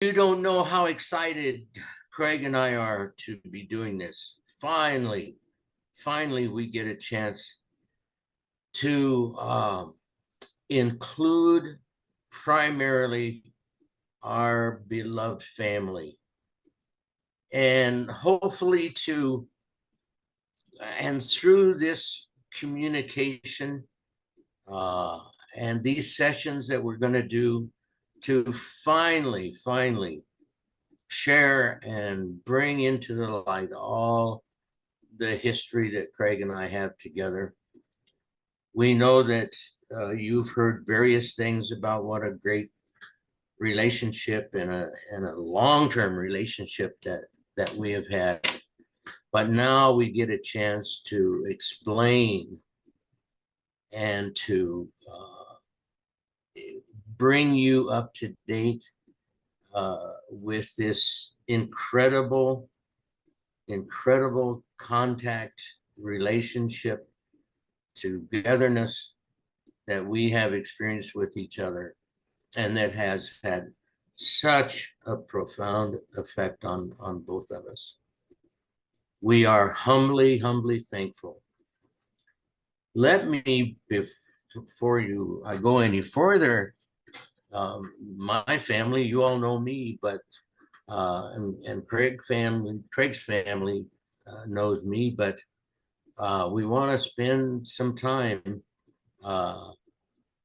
You don't know how excited Craig and I are to be doing this. Finally, we get a chance to include primarily our beloved family and hopefully and through this communication uh, and these sessions that we're going to do to finally share and bring into the light all the history that Craig and I have together. We know that you've heard various things about what a great relationship and a long-term relationship that we have had. But now we get a chance to explain and to bring you up to date with this incredible contact, relationship, togetherness that we have experienced with each other, and that has had such a profound effect on both of us. We are humbly thankful. Let me, before I go any further, my family, you all know me, but and Craig's family knows me, but we want to spend some time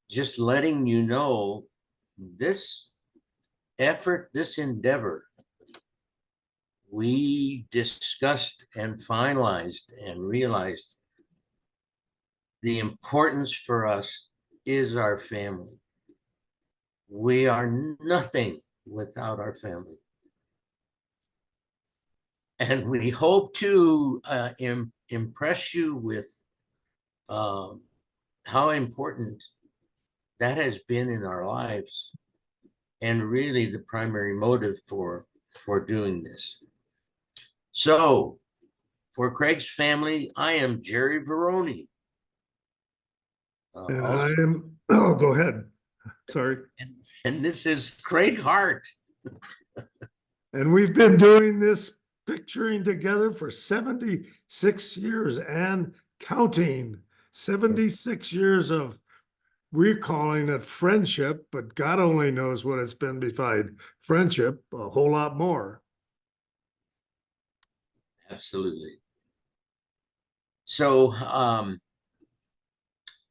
just letting you know this effort, this endeavor, we discussed and finalized and realized the importance for us is our family. We are nothing without our family. And we hope to impress you with how important that has been in our lives, and really the primary motive for doing this. So, for Craig's family, I am Jerry Varrone. And I am, oh, go ahead. Sorry. And this is Craig Hart. And we've been doing this picturing together for 76 years and counting. 76 years of, we're calling it friendship, but God only knows what it's been beside friendship, a whole lot more. Absolutely. So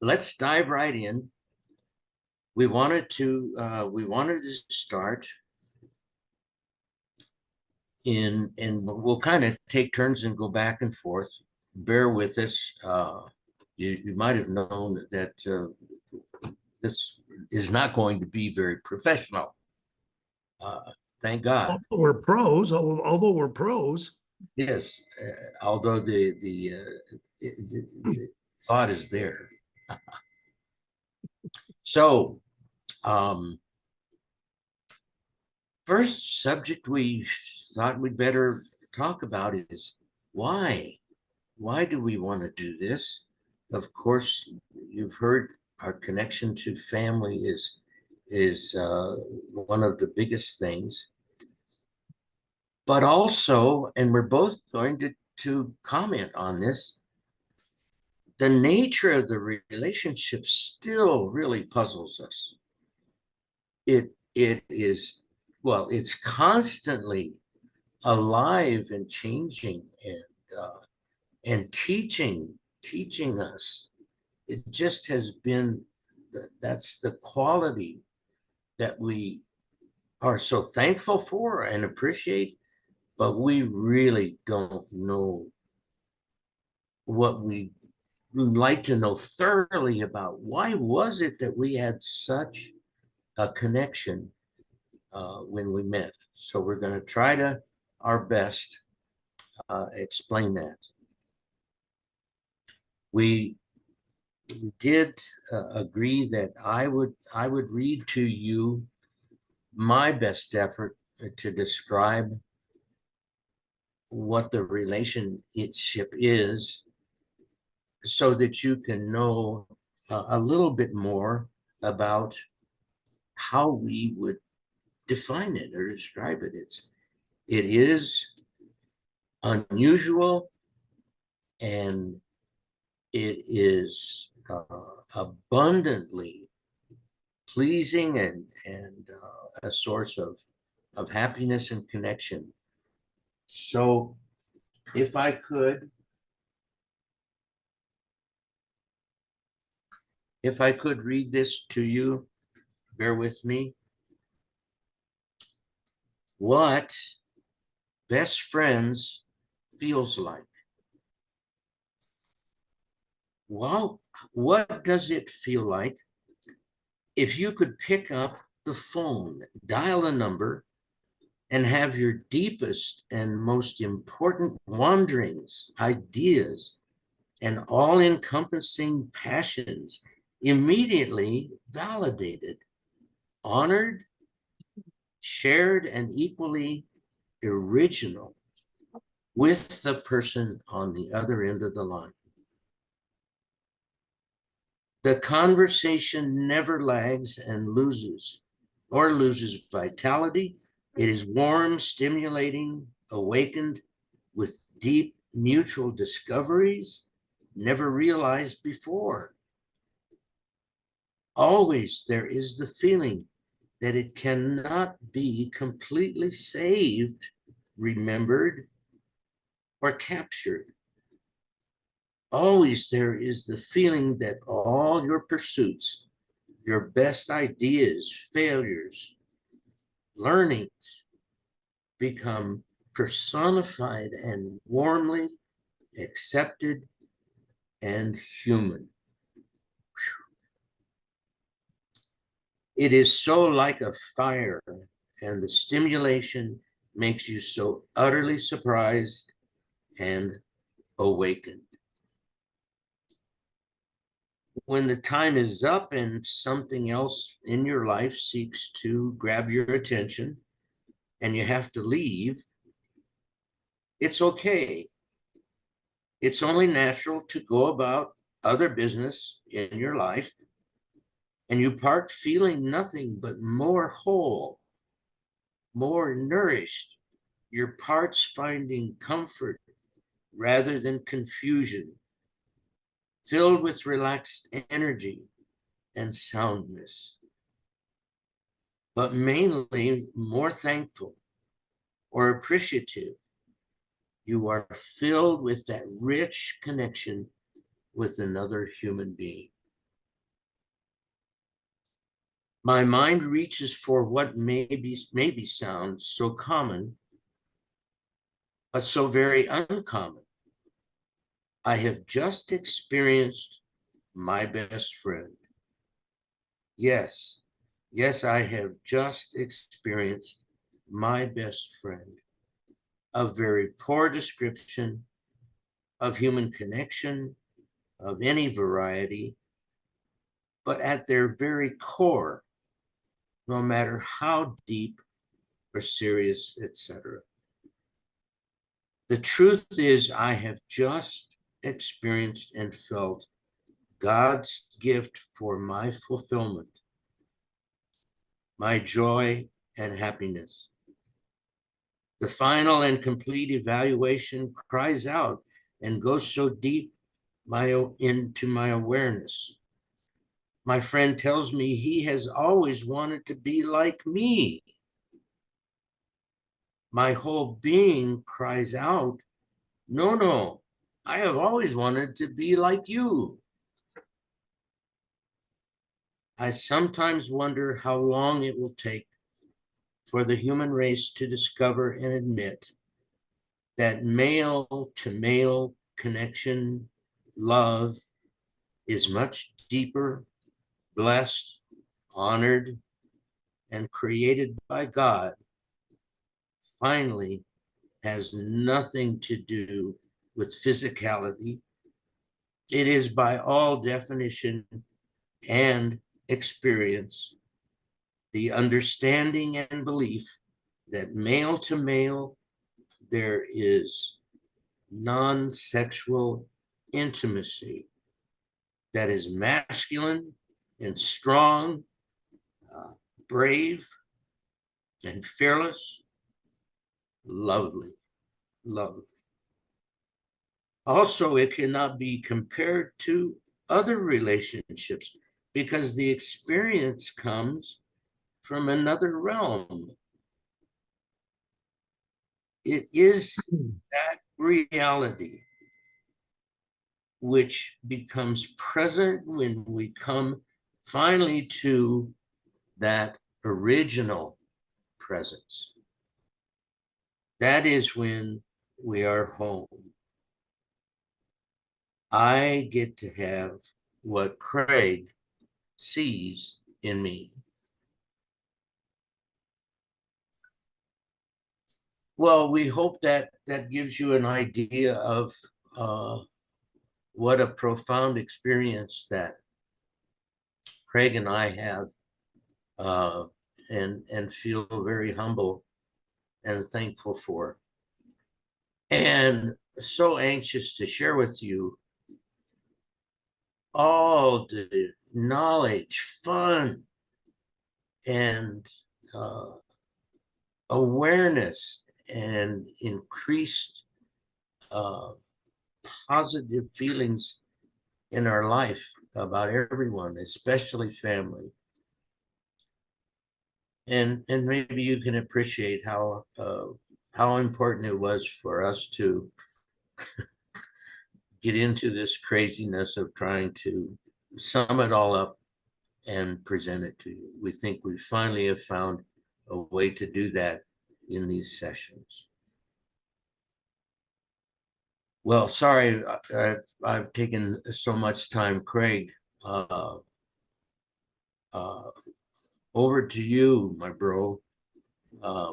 let's dive right in. We wanted to start and we'll kind of take turns and go back and forth. Bear with us. You might have known that this is not going to be very professional. Thank God. Although we're pros. Yes, although the thought is there. So, first subject we thought we'd better talk about is why. Why do we want to do this? Of course, you've heard our connection to family is one of the biggest things. But also, and we're both going to comment on this, the nature of the relationship still really puzzles us. It is, well, it's constantly alive and changing and teaching us. It just has been, that's the quality that we are so thankful for and appreciate, but we really don't know what we would like to know thoroughly about. Why was it that we had such a connection when we met? So we're going to try to our best explain that. We did agree that I would read to you my best effort to describe what the relationship is, so that you can know a little bit more about how we would define it or describe it. It is unusual, and it is abundantly pleasing and a source of happiness and connection. So if I could read this to you, bear with me. What best friends feels like. Well, what does it feel like if you could pick up the phone, dial a number, and have your deepest and most important wanderings, ideas, and all encompassing passions immediately validated, honored, shared, and equally original with the person on the other end of the line? The conversation never lags and loses vitality. It is warm, stimulating, awakened with deep mutual discoveries never realized before. Always there is the feeling that it cannot be completely saved, remembered, or captured. Always there is the feeling that all your pursuits, your best ideas, failures, learnings become personified and warmly accepted and human. It is so like a fire, and the stimulation makes you so utterly surprised and awakened. When the time is up and something else in your life seeks to grab your attention and you have to leave, it's okay. It's only natural to go about other business in your life, and you part feeling nothing but more whole, more nourished, your parts finding comfort rather than confusion, filled with relaxed energy and soundness, but mainly more thankful or appreciative. You are filled with that rich connection with another human being. My mind reaches for what maybe sounds so common, but so very uncommon. I have just experienced my best friend. Yes, yes, I have just experienced my best friend. A very poor description of human connection of any variety, but at their very core, no matter how deep or serious, etc. The truth is, I have just experienced and felt God's gift for my fulfillment, my joy and happiness. The final and complete evaluation cries out and goes so deep into my awareness. My friend tells me he has always wanted to be like me. My whole being cries out, no, no, I have always wanted to be like you. I sometimes wonder how long it will take for the human race to discover and admit that male to male connection, love, is much deeper, blessed, honored, and created by God. Finally, has nothing to do with physicality. It is by all definition and experience the understanding and belief that male to male there is non-sexual intimacy that is masculine and strong, brave, and fearless, lovely, lovely. Also, it cannot be compared to other relationships because the experience comes from another realm. It is that reality which becomes present when we come finally to that original presence. That is when we are home. I get to have what Craig sees in me. Well, we hope that that gives you an idea of what a profound experience that Craig and I have, uh, and feel very humble and thankful for, and so anxious to share with you all the knowledge, fun, and uh, awareness and increased uh, positive feelings in our life about everyone, especially family. And maybe you can appreciate how important it was for us to get into this craziness of trying to sum it all up and present it to you. We think we finally have found a way to do that in these sessions. Well, sorry, I've taken so much time, Craig. Uh, uh, Over to you, my bro. Uh,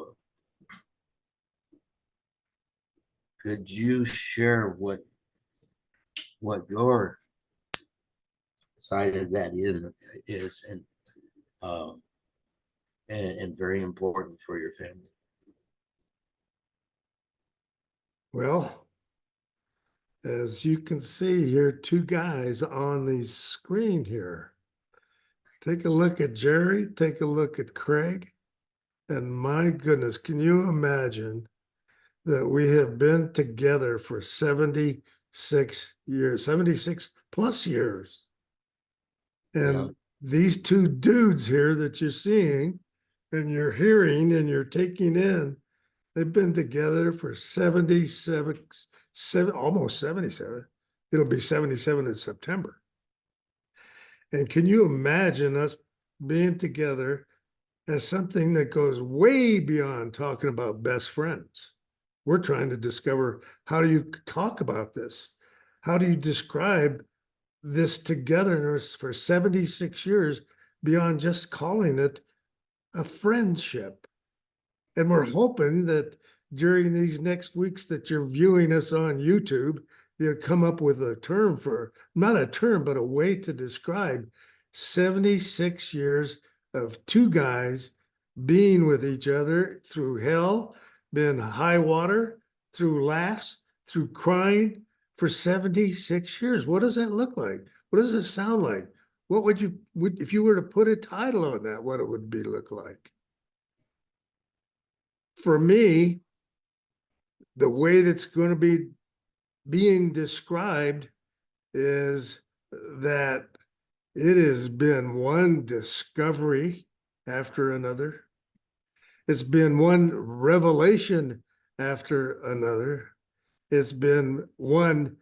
could you share what your side of that is, uh, and very important for your family? Well, as you can see here, two guys on the screen here. Take a look at Jerry, take a look at Craig, and my goodness, can you imagine that we have been together for 76 years, 76 plus years. Yeah, And these two dudes here that you're seeing and you're hearing and you're taking in, they've been together for 77, almost 77. It'll be 77 in September. And can you imagine us being together as something that goes way beyond talking about best friends? We're trying to discover, how do you talk about this? How do you describe this togetherness for 76 years beyond just calling it a friendship? And we're hoping that during these next weeks that you're viewing us on YouTube, you'll come up with a term for, not a term, but a way to describe 76 years of two guys being with each other through hell, been high water, through laughs, through crying for 76 years. What does that look like? What does it sound like? What would you, if you were to put a title on that, what it would be look like? For me, the way that's going to be being described is that it has been one discovery after another. It's been one revelation after another. It's been one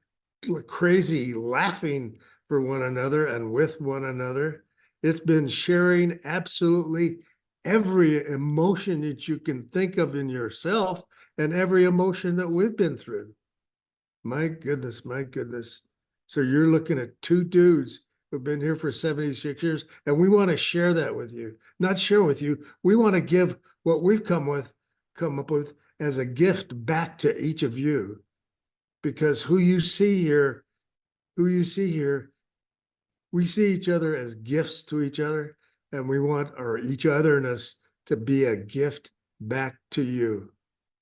crazy laughing for one another and with one another. It's been sharing absolutely every emotion that you can think of in yourself and every emotion that we've been through. My goodness, my goodness. So you're looking at two dudes who've been here for 76 years, and we want to share that with you. Not share with you. We want to give what we've come up with as a gift back to each of you. Because who you see here, we see each other as gifts to each other, and we want our each otherness to be a gift back to you.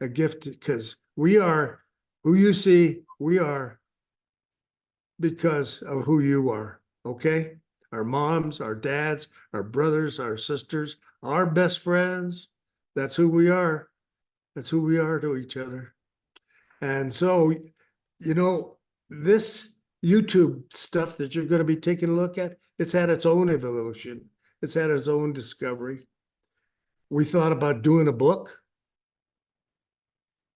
A gift because we are who you see, we are because of who you are. Okay? Our moms, our dads, our brothers, our sisters, our best friends, That's who we are. That's who we are to each other. And so, this YouTube stuff that you're going to be taking a look at, it's had its own evolution. It's had its own discovery. We thought about doing a book,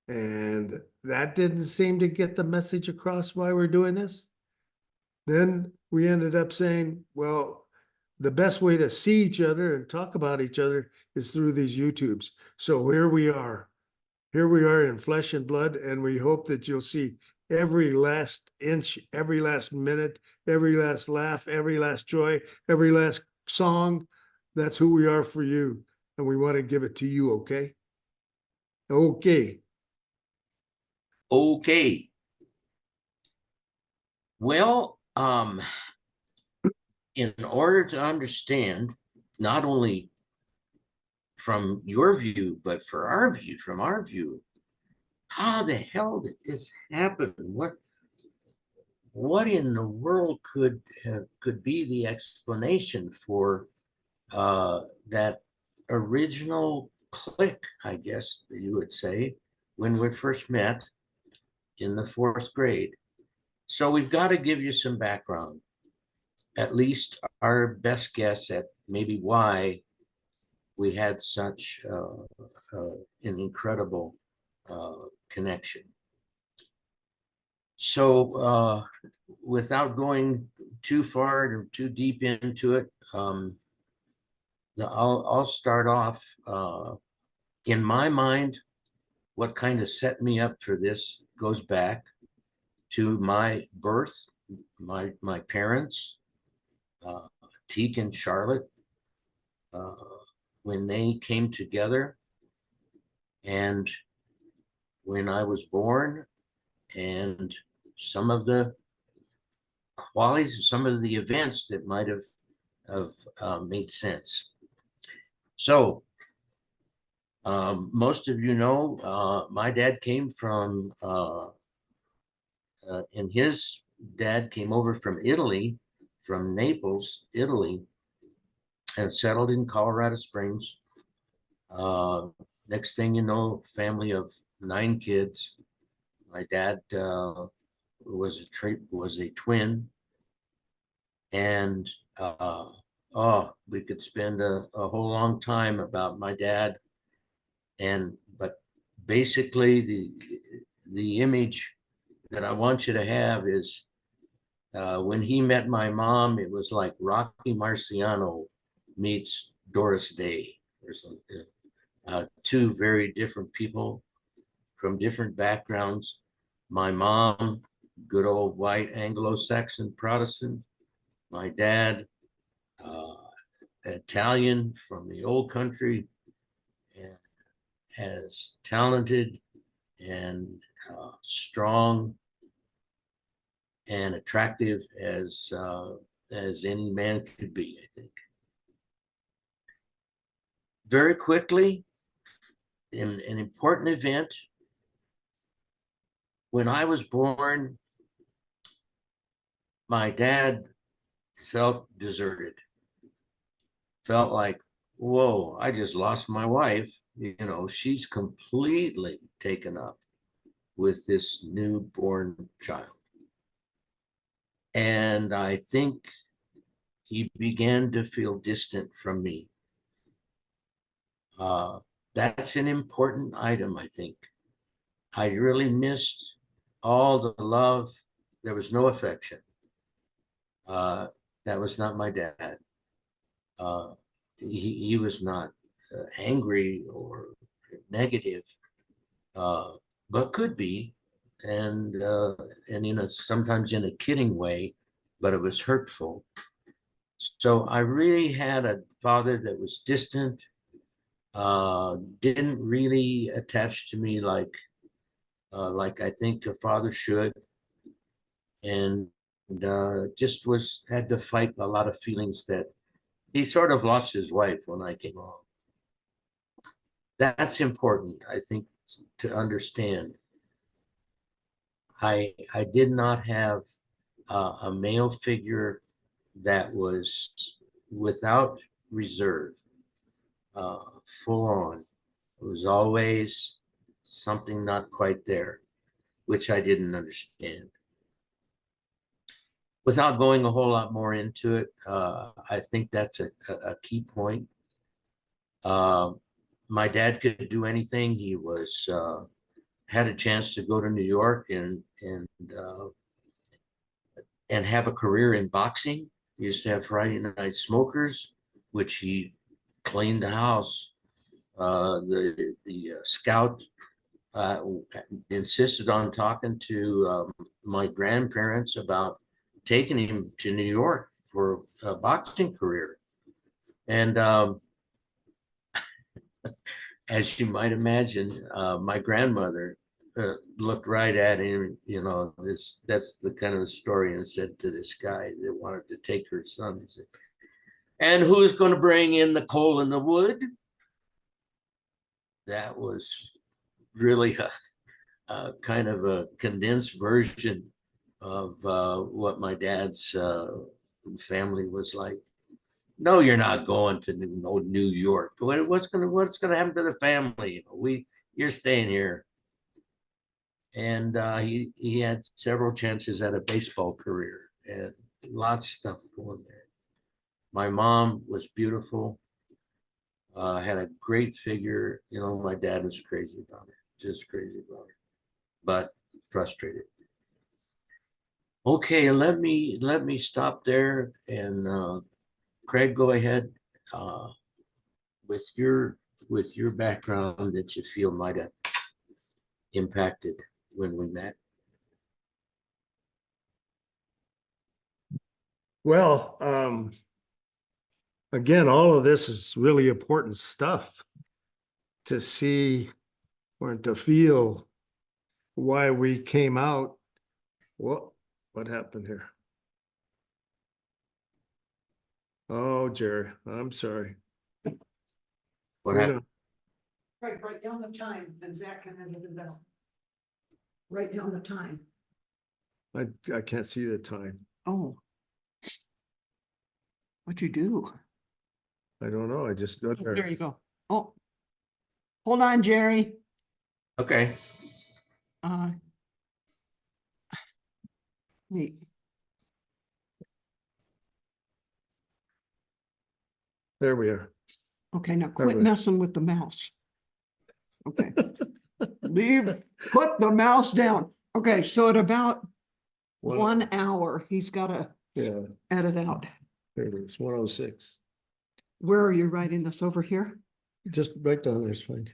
and that didn't seem to get the message across why we're doing this. Then we ended up saying, well, the best way to see each other and talk about each other is through these YouTubes. So here we are. Here we are in flesh and blood, and we hope that you'll see every last inch, every last minute, every last laugh, every last joy, every last song. That's who we are for you, and we want to give it to you, okay? Okay. Okay. Well, in order to understand, not only from your view, but from our view, how the hell did this happen? What in the world could be the explanation for that original click, I guess you would say, when we first met in the fourth grade? So we've got to give you some background, at least our best guess at maybe why we had such an incredible connection. So without going too far or too deep into it, I'll start off. In my mind, what kind of set me up for this goes back to my birth, my parents, Teak and Charlotte, when they came together, and when I was born, and some of the qualities, some of the events that might have made sense. So most of you know, my dad came from, and his dad came over from Italy, from Naples, Italy, and settled in Colorado Springs. Next thing you know, family of 9 kids. My dad was a twin, and we could spend a whole long time about my dad. But basically, the image that I want you to have is when he met my mom, it was like Rocky Marciano meets Doris Day. There's two very different people from different backgrounds. My mom, good old white Anglo-Saxon Protestant. My dad, Italian from the old country, and as talented and strong and attractive as any man could be, I think. Very quickly, in an important event, when I was born, my dad felt deserted. Felt like, whoa, I just lost my wife. She's completely taken up with this newborn child. And I think he began to feel distant from me. That's an important item, I think. I really missed all the love. There was no affection. That was not my dad. He was not angry or negative, but could be, and sometimes in a kidding way, but it was hurtful. So I really had a father that was distant, didn't really attach to me like I think a father should, and just had to fight a lot of feelings that he sort of lost his wife when I came along. That's important, I think, to understand. I did not have a male figure that was without reserve, full on. It was always something not quite there, which I didn't understand. Without going a whole lot more into it, I think that's a key point. My dad could do anything. He was had a chance to go to New York and have a career in boxing. He used to have Friday night smokers, which he cleaned the house. The scout insisted on talking to my grandparents about taking him to New York for a boxing career. And as you might imagine, my grandmother looked right at him, that's the kind of story, and said to this guy that wanted to take her son, he said, and who's going to bring in the coal and the wood? That was really a kind of a condensed version of what my dad's family was like. No, you're not going to New York. What's gonna happen to the family? You're staying here. And he had several chances at a baseball career and lots of stuff going there. My mom was beautiful, had a great figure. My dad was crazy about her, just crazy about her, but frustrated. Okay, let me stop there, and Craig, go ahead with your background that you feel might have impacted when we met. Well, again, all of this is really important stuff to see or to feel why we came out. What happened here? Oh, Jerry, I'm sorry. What happened? Right, write down the time, and Zach can edit it out. Write down the time. I can't see the time. Oh. What'd you do? I don't know. I just got There there. you go. Oh. Hold on, Jerry. Okay. Wait. There we are. Okay, now quit we- messing with the mouse. Okay. Put the mouse down. Okay, so at about 1 hour, he's gotta Yeah, edit out. there it is, 106. Where are you writing this, over here? Just right down there's fine.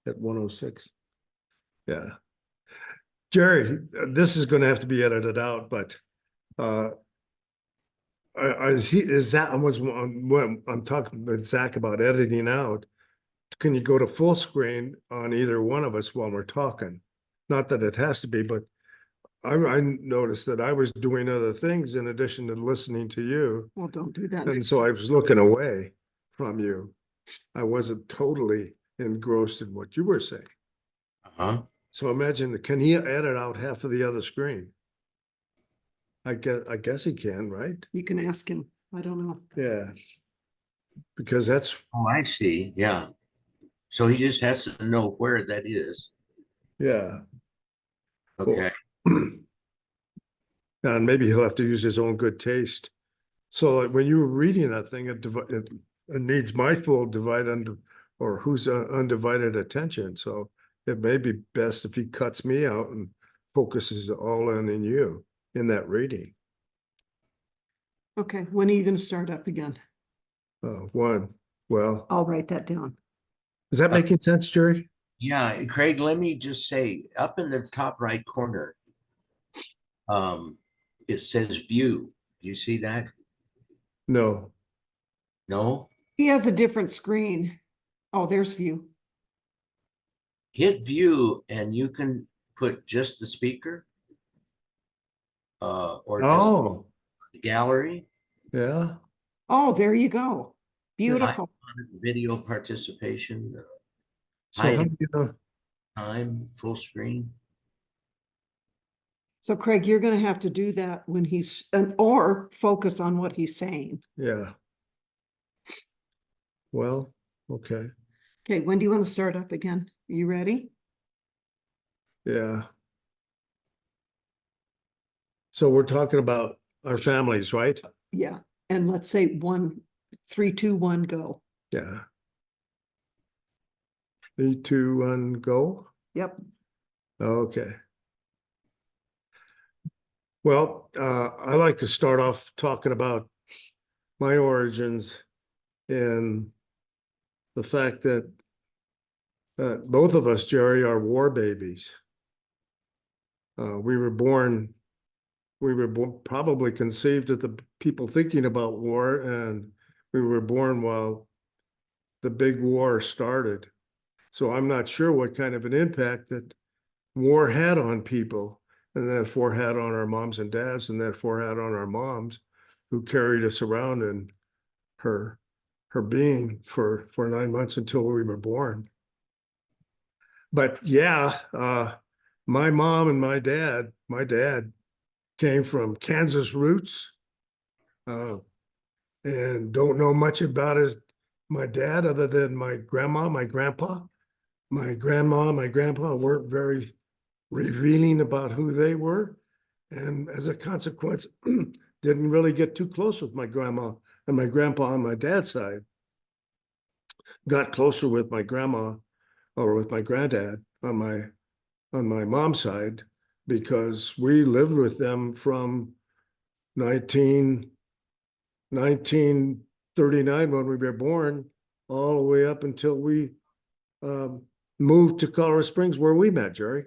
At 106. Yeah. Jerry, this is gonna have to be edited out, but is that, when I'm talking with Zach about editing out, can you go to full screen on either one of us while we're talking? Not that it has to be, but I noticed that I was doing other things in addition to listening to you. Well, don't do that. And so I was looking away from you. I wasn't totally engrossed in what you were saying. Uh-huh. So imagine, can he edit out half of the other screen? I guess he can, right? You can ask him. I don't know. Yeah. Because that's, Oh, I see. Yeah. So he just has to know where that is. yeah. Okay. And maybe he'll have to use his own good taste. So like, when you were reading that thing, it needs my full or whose undivided attention. So it may be best if he cuts me out and focuses all in you in that reading. Okay, when are you gonna start up again? Well, I'll write that down. is that making sense, Jerry? Yeah, Craig, let me just say, up in the top right corner, it says view. Do you see that? No. No? He has a different screen. Oh, there's view. Hit view and you can put just the speaker. Or just Oh, the gallery. yeah. Oh, there you go. Beautiful. Video participation. So how do you know? Time, full screen. So Craig, you're gonna have to do that when he's, or focus on what he's saying. Yeah. Well, okay. Okay, when do you want to start up again? Are you ready? Yeah. So we're talking about our families, right? Yeah, and let's say 1, 3, 2, 1, go. Yeah. 3, 2, 1, go. Yep. Okay. Well, I like to start off talking about my origins and the fact that both of us, Jerry, are war babies. We were born, probably conceived at the people thinking about war, and we were born while the big war started. So I'm not sure what kind of an impact that war had on people, and therefore had on our moms and dads, and therefore had on our moms who carried us around in her being for 9 months until we were born. But yeah, my mom and my dad came from Kansas roots, uh, and don't know much about my dad other than my grandma, my grandpa. My grandma and my grandpa weren't very revealing about who they were. And as a consequence, didn't really get too close with my grandma and my grandpa on my dad's side. Got closer with my grandma or with my granddad on my mom's side because we lived with them from 1939 when we were born all the way up until we moved to Colorado Springs where we met, Jerry.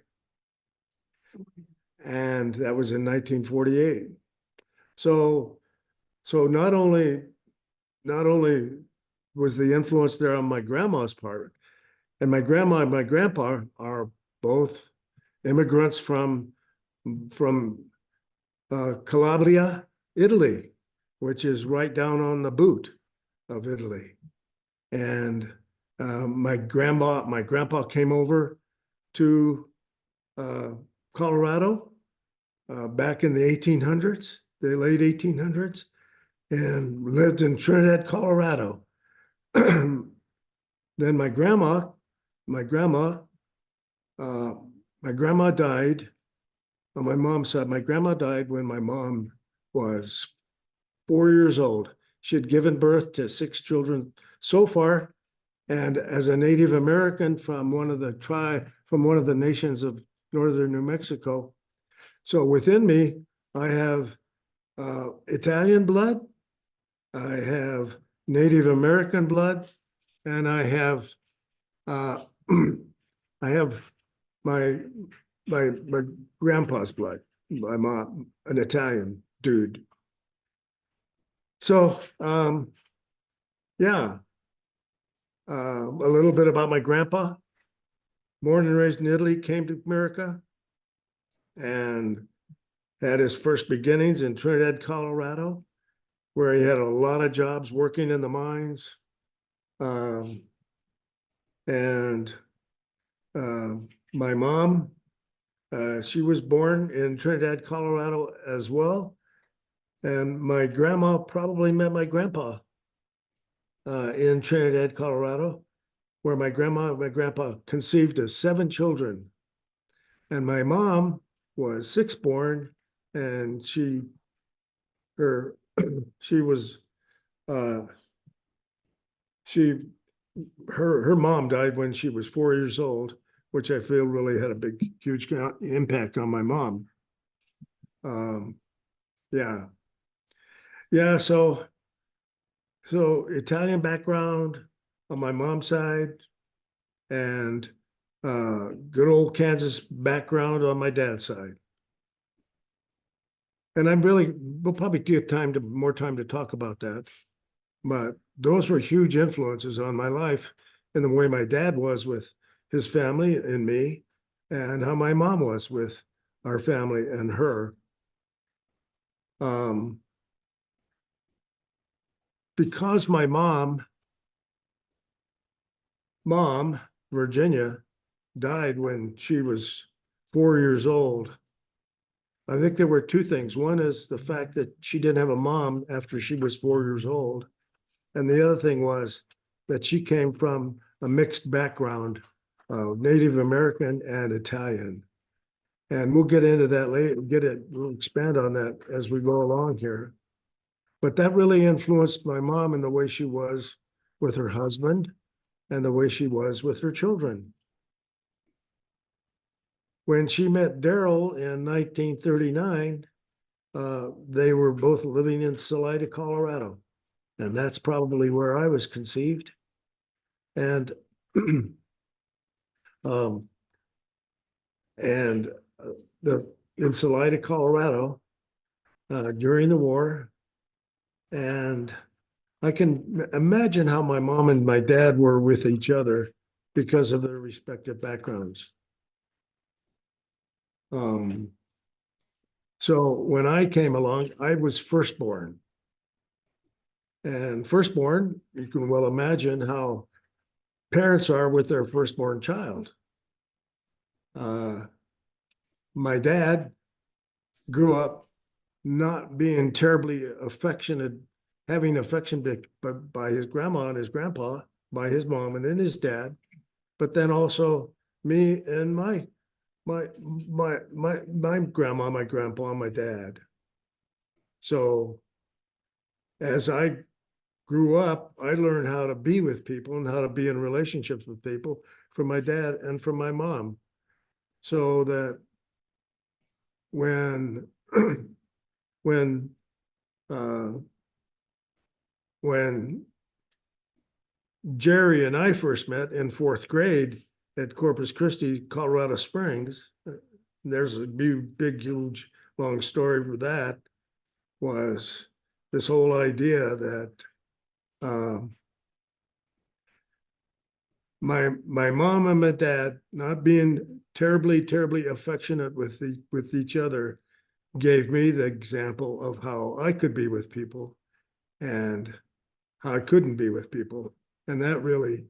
And that was in 1948. So not only was the influence there on my grandma's part, and my grandma and my grandpa are both immigrants from Calabria, Italy, which is right down on the boot of Italy. And my grandpa came over to Colorado back in the 1800s, the late 1800s, and lived in Trinidad, Colorado. Then my grandma died on my mom's side. My grandma died when my mom was 4 years old. She had given birth to 6 children so far. And as a Native American from one of the nations of northern New Mexico, so within me, I have Italian blood, I have Native American blood, and I have I have my grandpa's blood, my mom, an Italian dude. So yeah, a little bit about my grandpa. Born and raised in Italy, came to America, and had his first beginnings in Trinidad, Colorado, where he had a lot of jobs working in the mines. And my mom, she was born in Trinidad, Colorado as well. And my grandma probably met my grandpa in Trinidad, Colorado, where my grandma and my grandpa conceived of 7 children. And my mom was 6th born, and her mom died when she was 4 years old, which I feel really had a huge impact on my mom. Yeah. Yeah, so Italian background on my mom's side, and good old Kansas background on my dad's side. And we'll probably get more time to talk about that. But those were huge influences on my life in the way my dad was with his family and me, and how my mom was with our family and her. Because my mom, Virginia, died when she was 4 years old, I think there were 2 things. One is the fact that she didn't have a mom after she was 4 years old. And the other thing was that she came from a mixed background, Native American and Italian. And we'll get into that later, we'll expand on that as we go along here. But that really influenced my mom in the way she was with her husband and the way she was with her children. When she met Daryl in 1939, they were both living in Salida, Colorado. And that's probably where I was conceived. And and in Salida, Colorado, during the war. And I can imagine how my mom and my dad were with each other because of their respective backgrounds. So when I came along, I was firstborn. And firstborn, you can well imagine how parents are with their firstborn child. My dad grew up not being terribly affectionate, having affection but by his grandma and his grandpa, by his mom and then his dad, but then also me and my grandma, my grandpa, and my dad. So as I grew up, I learned how to be with people and how to be in relationships with people from my dad and from my mom. So that when when Jerry and I first met in fourth grade at Corpus Christi, Colorado Springs, there's a big, huge, long story for that, was this whole idea that my mom and my dad not being terribly affectionate with each other gave me the example of how I could be with people and how I couldn't be with people. And that really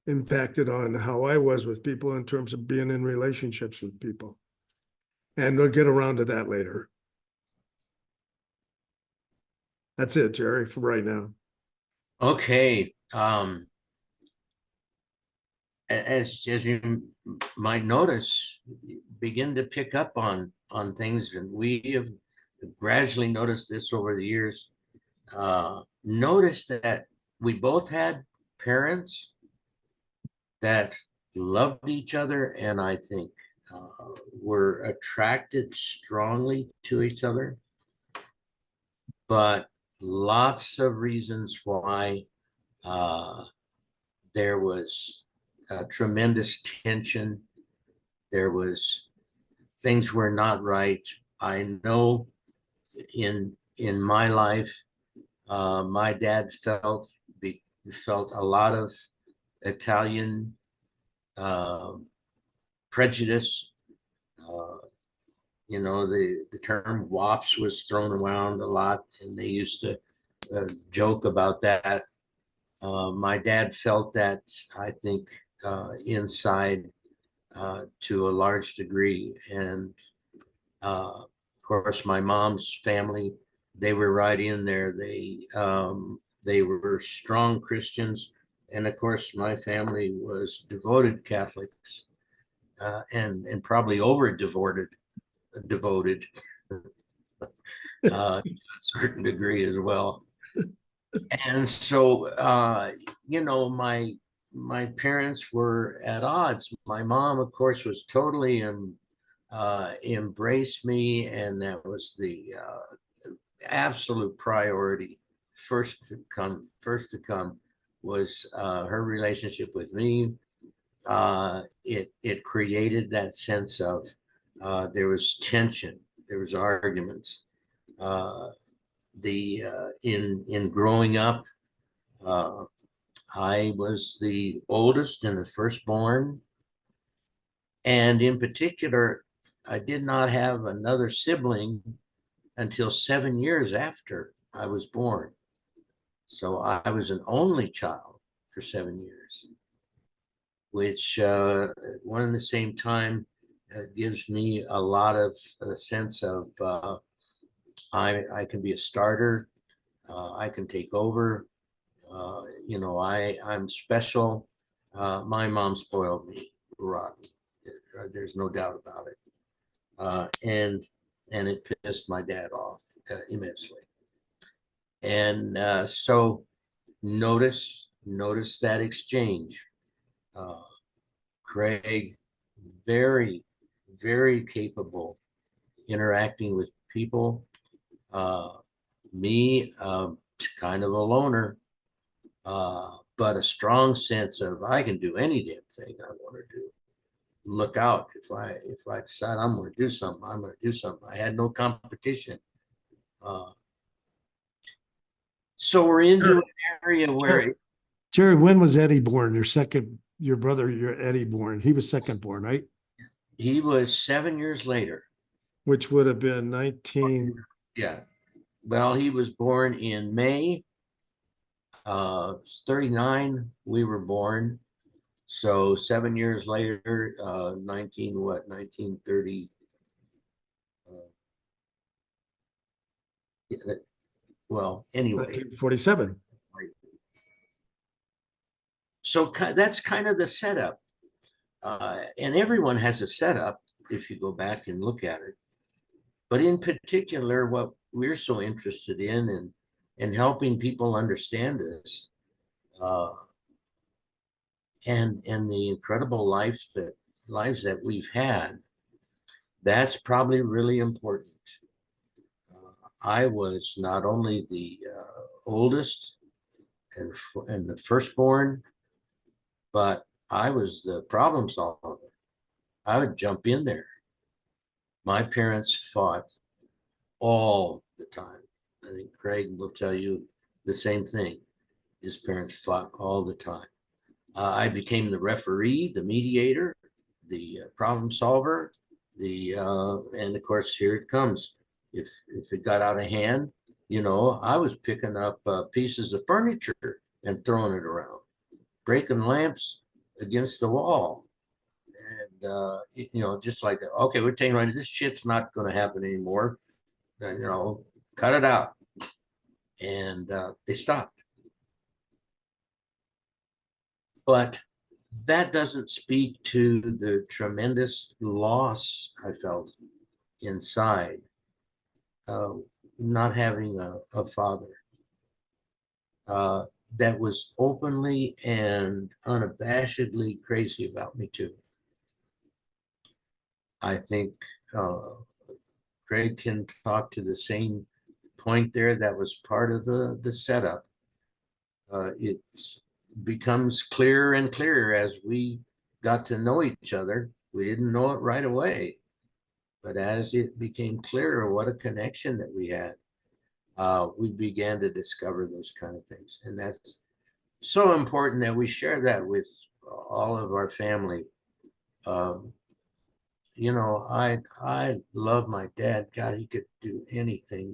impacted on how I was with people in terms of being in relationships with people. And we'll get around to that later. That's it, Jerry, for right now. Okay. As you might notice, begin to pick up on things, and we have gradually noticed this over the years. Notice that we both had parents that loved each other, and I think were attracted strongly to each other, but lots of reasons why there was tremendous tension. There was things were not right. I know in my life, my dad felt a lot of Italian prejudice. You know, the term wops was thrown around a lot, and they used to joke about that. My dad felt that, I think, inside to a large degree. And of course, my mom's family, they were right in there. They were strong Christians. And of course, my family was devoted Catholics, and probably over devoted to a certain degree as well. And so, you know, my parents were at odds. My mom, of course, was totally embraced me, and that was the absolute priority. First to come was her relationship with me. It created that sense of there was tension, there was arguments. In growing up, I was the oldest and the firstborn, and in particular, I did not have another sibling until 7 years after I was born. So I was an only child for 7 years, which one and the same time gives me a lot of sense of I can be a starter, I can take over. You know, I'm special. My mom spoiled me rotten. There's no doubt about it. And it pissed my dad off immensely. And so notice that exchange. Craig, very, very capable interacting with people. Me, kind of a loner, but a strong sense of I can do any damn thing I want to do. Look out, if I decide I'm going to do something, I'm going to do something. I had no competition. So we're into an area where Jerry, when was Eddie born? Your brother, your Eddie born. He was second born, right? he was 7 years later. Which would have been 19. Yeah. Well, he was born in May. 39. We were born. So 7 years later, 1930. Well, anyway. 1947. So that's kind of the setup. And everyone has a setup if you go back and look at it. But in particular, what we're so interested in and helping people understand this, and the incredible lives that we've had, that's probably really important. I was not only the oldest and the firstborn, but I was the problem solver. I would jump in there. My parents fought all the time. I think Craig will tell you the same thing. His parents fought all the time. I became the referee, the mediator, the problem solver, and of course here it comes. If it got out of hand, I was picking up pieces of furniture and throwing it around, breaking lamps against the wall, and just like that. Okay, we're taking right. This shit's not going to happen anymore. Cut it out, and they stopped. But that doesn't speak to the tremendous loss I felt inside, not having a father that was openly and unabashedly crazy about me too. I think Greg can talk to the same point there. That was part of the setup. It becomes clearer and clearer as we got to know each other. We didn't know it right away, but as it became clearer what a connection that we had, we began to discover those kind of things. And that's so important that we share that with all of our family. I love my dad. God, he could do anything.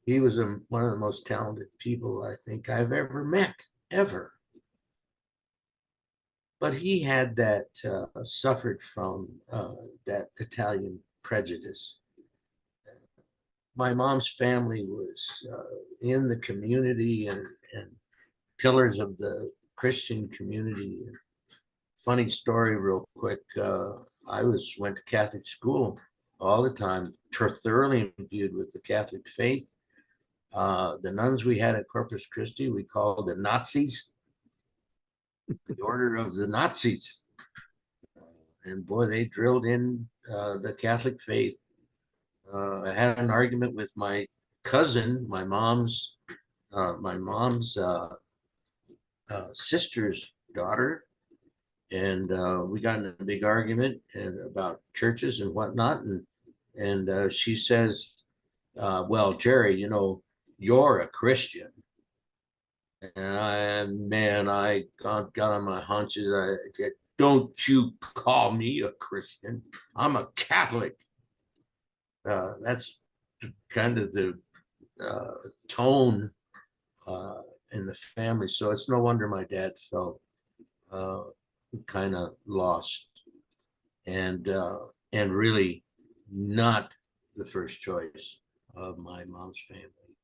He was one of the most talented people I think I've ever met, ever. But he had that suffered from that Italian prejudice. My mom's family was in the community and pillars of the Christian community. Funny story, real quick. I went to Catholic school all the time, thoroughly imbued with the Catholic faith. The nuns we had at Corpus Christi, we called the Nazis, the Order of the Nazis. And boy, they drilled in the Catholic faith. I had an argument with my cousin, my mom's sister's daughter, and we got in a big argument about churches and whatnot. And she says, "Well, Jerry, you're a Christian." And I got on my haunches. I said, "Don't you call me a Christian? I'm a Catholic." That's kind of the tone in the family. So it's no wonder my dad felt kind of lost and really not the first choice of my mom's family.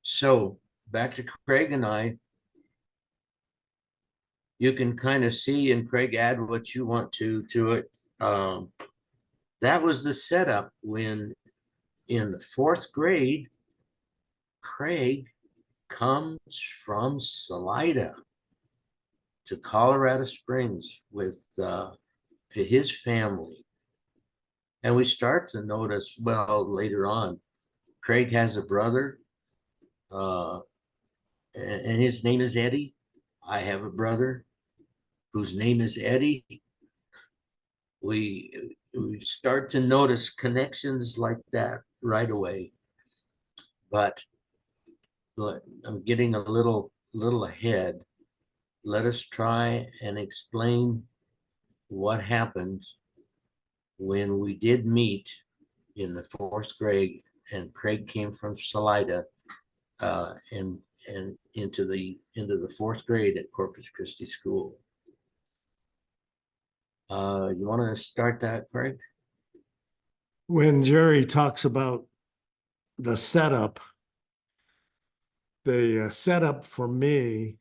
So back to Craig and I. you can kind of see, and Craig, add what you want to it. That was the setup when in the fourth grade, Craig comes from Salida to Colorado Springs with his family. And we start to notice, well, later on, Craig has a brother, uh, and his name is Eddie. I have a brother whose name is Eddie. We start to notice connections like that right away. But I'm getting a little ahead. Let us try and explain what happened when we did meet in the fourth grade, and Craig came from Salida, and into the fourth grade at Corpus Christi School. You want to start that, Craig? When Jerry talks about the setup for me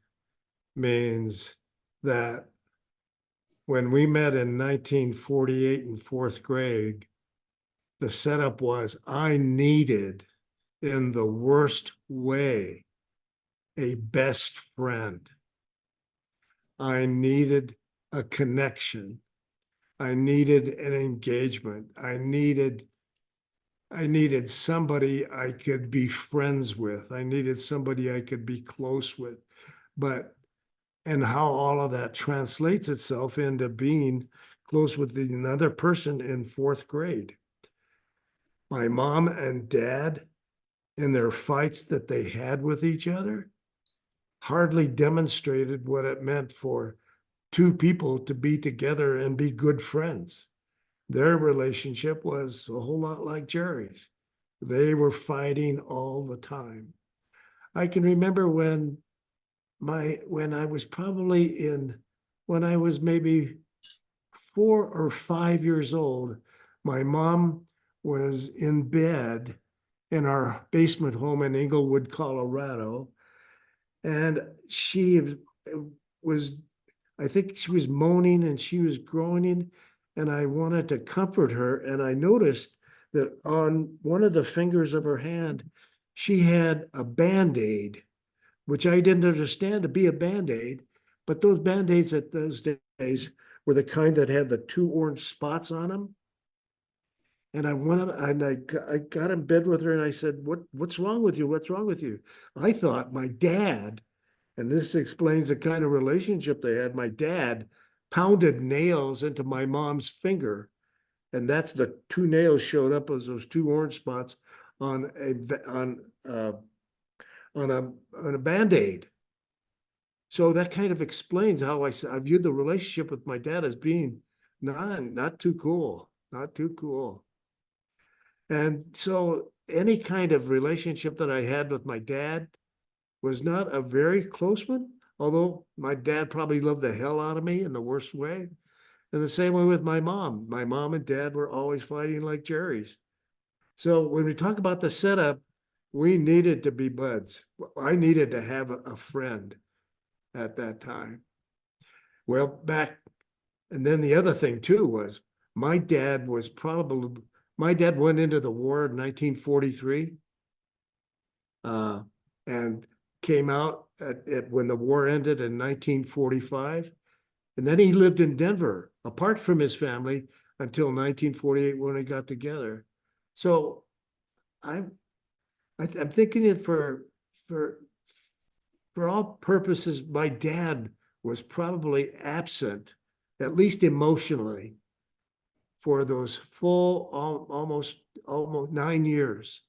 means that when we met in 1948 in fourth grade, the setup was I needed, in the worst way, a best friend. I needed a connection. I needed an engagement. I needed somebody I could be friends with. I needed somebody I could be close with. And how all of that translates itself into being close with another person in fourth grade. My mom and dad, in their fights that they had with each other, hardly demonstrated what it meant for two people to be together and be good friends. Their relationship was a whole lot like Jerry's. They were fighting all the time. I can remember when I was when I was maybe 4 or 5 years old, my mom was in bed in our basement home in Englewood, Colorado. And she was, I think she was moaning and she was groaning, and I wanted to comfort her. And I noticed that on one of the fingers of her hand, she had a Band-Aid, which I didn't understand to be a Band-Aid. But those Band-Aids at those days were the kind that had the two orange spots on them. And I got in bed with her and I said, what's wrong with you? What's wrong with you? I thought my dad, and this explains the kind of relationship they had. My dad pounded nails into my mom's finger, and that's the two nails showed up as those two orange spots on a Band-Aid. So that kind of explains how I viewed the relationship with my dad as being not too cool, not too cool. And so any kind of relationship that I had with my dad was not a very close one, although my dad probably loved the hell out of me in the worst way. And the same way with my mom. My mom and dad were always fighting like Jerry's. So when we talk about the setup, we needed to be buds. I needed to have a friend at that time. Well, and then the other thing too was my dad went into the war in 1943 and came out when the war ended in 1945. And then he lived in Denver, apart from his family, until 1948 when they got together. So I'm thinking it for all purposes, my dad was probably absent, at least emotionally, for those full almost 9 years.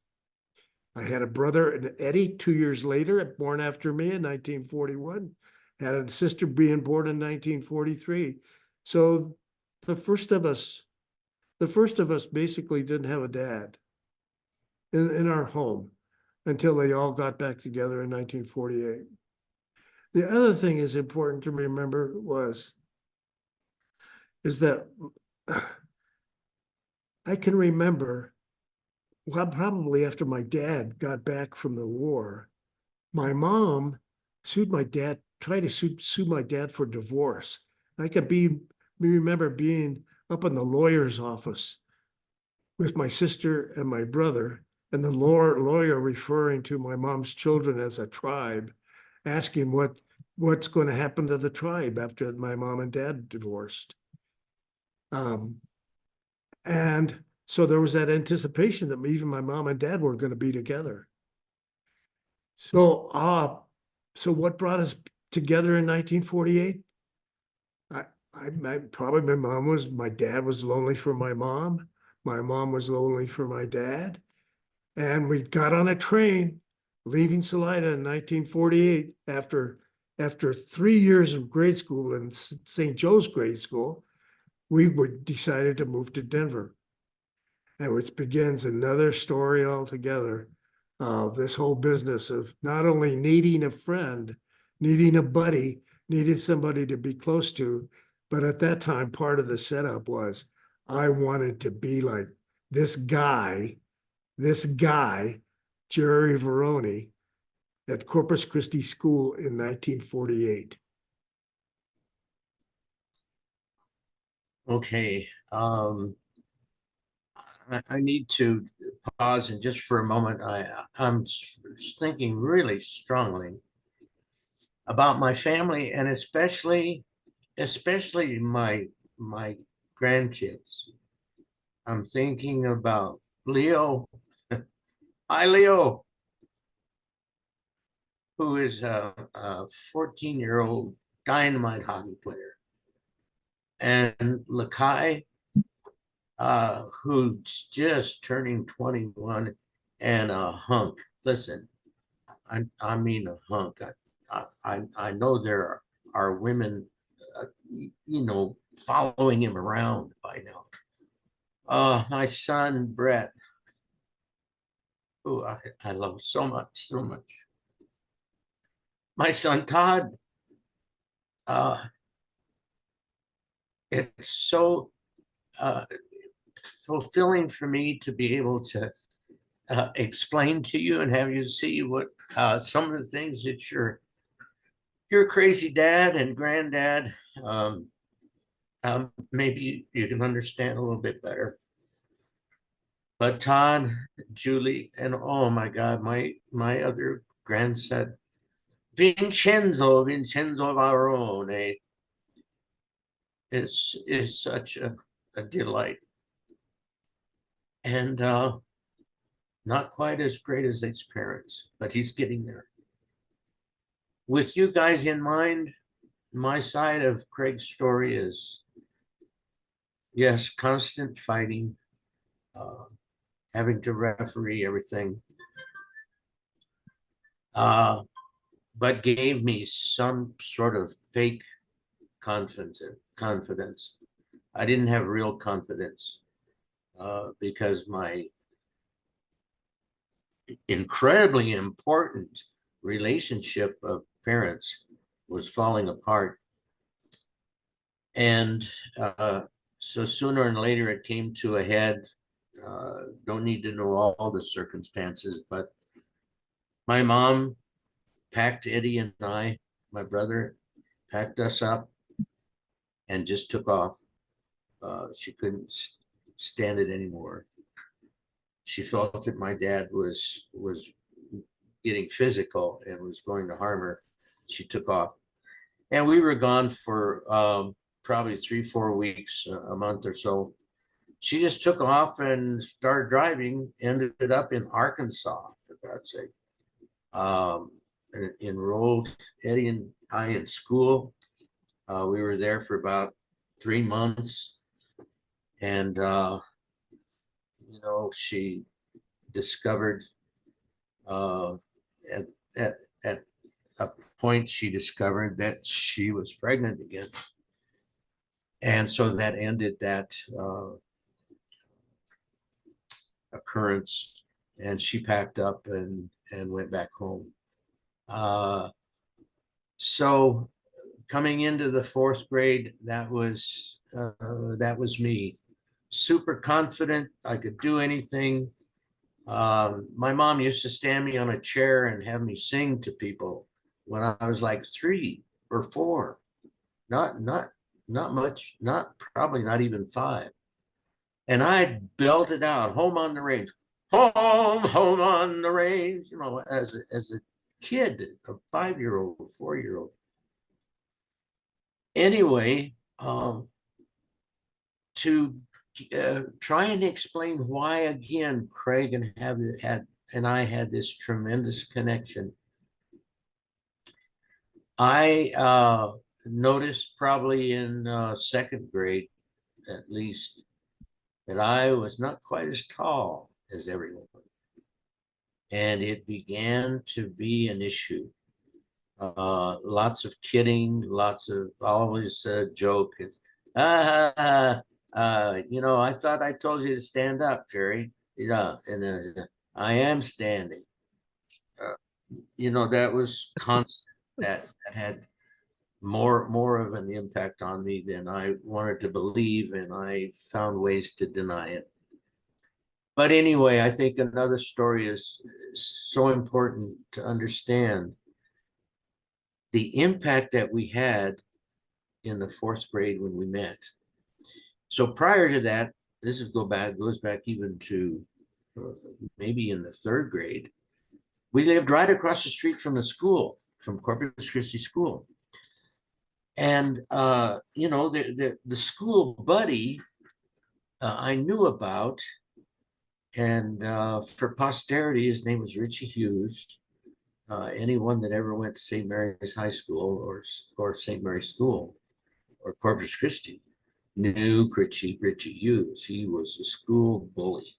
I had a brother, Eddie, 2 years later, born after me in 1941. Had a sister being born in 1943. So the first of us basically didn't have a dad in our home until they all got back together in 1948. The other thing is important to remember is that I can remember, well, probably after my dad got back from the war, my mom sued my dad try to sue my dad for divorce. I could remember being up in the lawyer's office with my sister and my brother, and the lawyer referring to my mom's children as a tribe, asking what's going to happen to the tribe after my mom and dad divorced. And so there was that anticipation that even my mom and dad were going to be together. So, so what brought us together in 1948? Probably my dad was lonely for my mom. My mom was lonely for my dad. And we got on a train leaving Salida in 1948 after 3 years of grade school in St. Joe's grade school. We decided to move to Denver. And which begins another story altogether of this whole business of not only needing a friend, needing a buddy, needed somebody to be close to, but at that time, part of the setup was I wanted to be like this guy, Jerry Varrone, at Corpus Christi School in 1948. Okay. I need to pause and just for a moment. I'm thinking really strongly about my family and especially my grandkids. I'm thinking about Leo. Hi, Leo, who is a 14-year-old dynamite hockey player, and Lakai, who's just turning 21 and a hunk. Listen, I mean a hunk. I know there are women, following him around by now. My son Brett, who I love so much, so much. My son Todd. It's so fulfilling for me to be able to explain to you and have you see what some of the things that your crazy dad and granddad maybe you can understand a little bit better. But Todd, Julie, and oh my God, my other grandson, Vincenzo Varrone, is such a delight. And not quite as great as his parents, but he's getting there. With you guys in mind, my side of Craig's story is, yes, constant fighting, having to referee everything, but gave me some sort of fake confidence. I didn't have real confidence because my incredibly important relationship of parents was falling apart. And so sooner and later it came to a head. Don't need to know all the circumstances, but my mom packed Eddie and I, my brother, packed us up and just took off. She couldn't stand it anymore. She felt that my dad was getting physical and was going to harm her. She took off, and we were gone for probably 3-4 weeks, a month or so. She just took off and started driving. Ended up in Arkansas, for God's sake. Enrolled Eddie and I in school. We were there for about 3 months, and she discovered at a point she discovered that she was pregnant again, and so that ended that occurrence, and she packed up and went back home. So coming into the 4th grade, that was me, super confident. I could do anything. My mom used to stand me on a chair and have me sing to people when I was like 3. or 4. Not much, probably not even 5. And I belted out, home on the range, home on the range, as a kid, a 5-year-old, 4-year-old. Anyway, to try and explain why again Craig and I had this tremendous connection. I noticed probably in 2nd grade, at least, that I was not quite as tall as everyone. And it began to be an issue. Lots of kidding, lots of always joke. I thought I told you to stand up, Jerry. And I am standing. That was constant. That had more of an impact on me than I wanted to believe, and I found ways to deny it. But anyway, I think another story is so important to understand the impact that we had in the 4th grade when we met. So prior to that, this goes back even to maybe in the 3rd grade. We lived right across the street from the school, from Corpus Christi School. And, the school buddy I knew about, and for posterity, his name was Richie Hughes. Anyone that ever went to St. Mary's High School or St. Mary's School or Corpus Christi knew Richie Hughes. He was a school bully.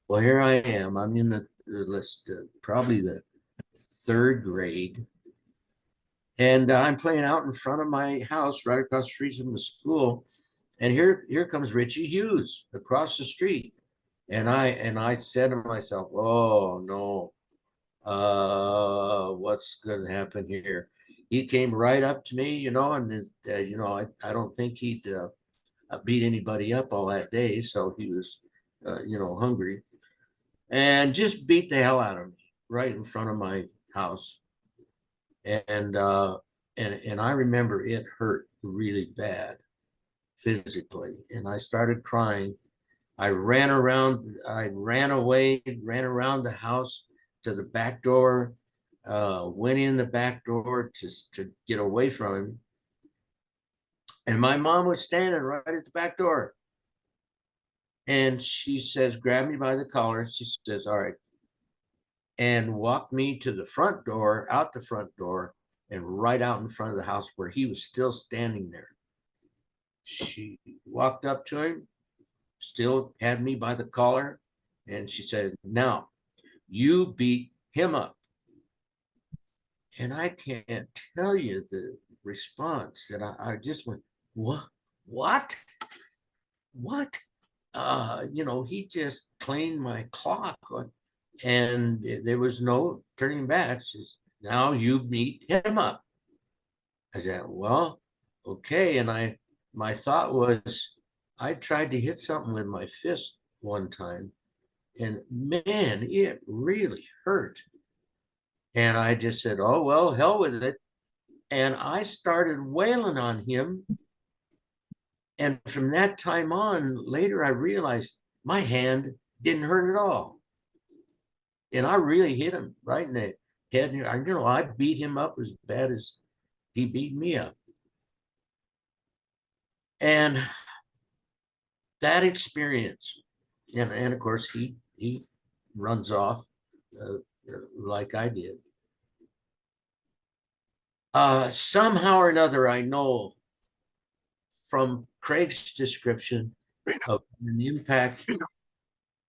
Well, here I am. I'm in the list, probably the 3rd grade. And I'm playing out in front of my house, right across the street from the school. And here comes Richie Hughes across the street. And I said to myself, oh no, what's going to happen here? He came right up to me, and I don't think he'd beat anybody up all that day. So he was, hungry, and just beat the hell out of me right in front of my house. And I remember it hurt really bad physically, and I started crying. I ran away, ran around the house to the back door, went in the back door to get away from him. And my mom was standing right at the back door. And she says, grab me by the collar. She says, all right. And walked me to the front door, out the front door, and right out in front of the house where he was still standing there. She walked up to him, still had me by the collar, and she said, now you beat him up. And I can't tell you the response that I just went, what? He just cleaned my clock, and there was no turning back. She says, now you beat him up. I said, well, okay. And my thought was, I tried to hit something with my fist one time, and man, it really hurt. And I just said, oh, well, hell with it. And I started wailing on him. And from that time on, later I realized my hand didn't hurt at all. And I really hit him right in the head. I beat him up as bad as he beat me up. And that experience, and of course he runs off like I did. Somehow or another, I know from Craig's description of the impact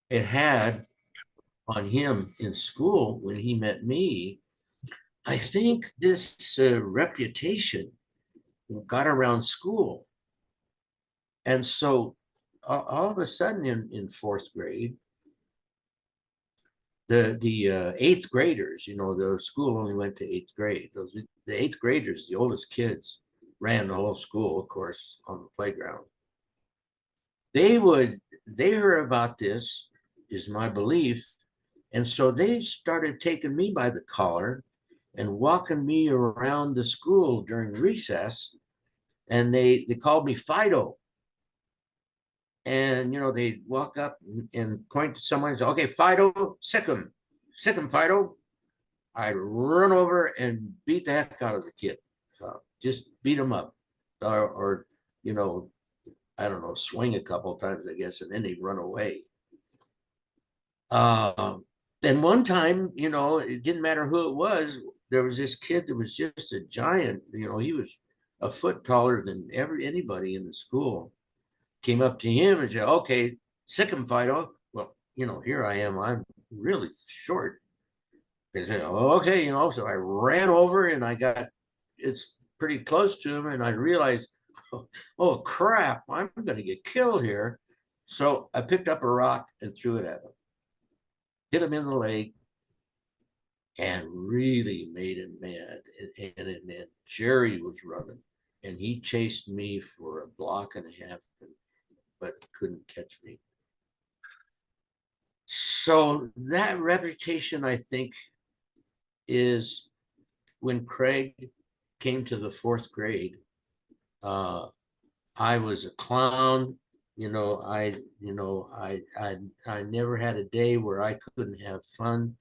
it had on him in school when he met me, I think this reputation got around school. And so all of a sudden in 4th grade, the 8th graders, the school only went to 8th grade. The 8th graders, the oldest kids, ran the whole school, of course, on the playground. They heard about this, is my belief. And so they started taking me by the collar and walking me around the school during recess. And they called me Fido. And, they'd walk up and point to someone and say, okay, Fido, sick him, Fido. I'd run over and beat the heck out of the kid. Just beat him up. Or, I don't know, swing a couple of times, I guess, and then they'd run away. And one time, it didn't matter who it was. There was this kid that was just a giant. He was a foot taller than anybody in the school. Came up to him and said, "Okay, sick him, Fido." Well, here I am. I'm really short. They said, "Oh, okay," So I ran over and it's pretty close to him, and I realized, oh crap, I'm going to get killed here. So I picked up a rock and threw it at him, hit him in the leg, and really made him mad. And then Jerry was running, and he chased me for a block and a half, but couldn't catch me. So that reputation, I think, is when Craig came to the fourth grade. I was a clown. I never had a day where I couldn't have fun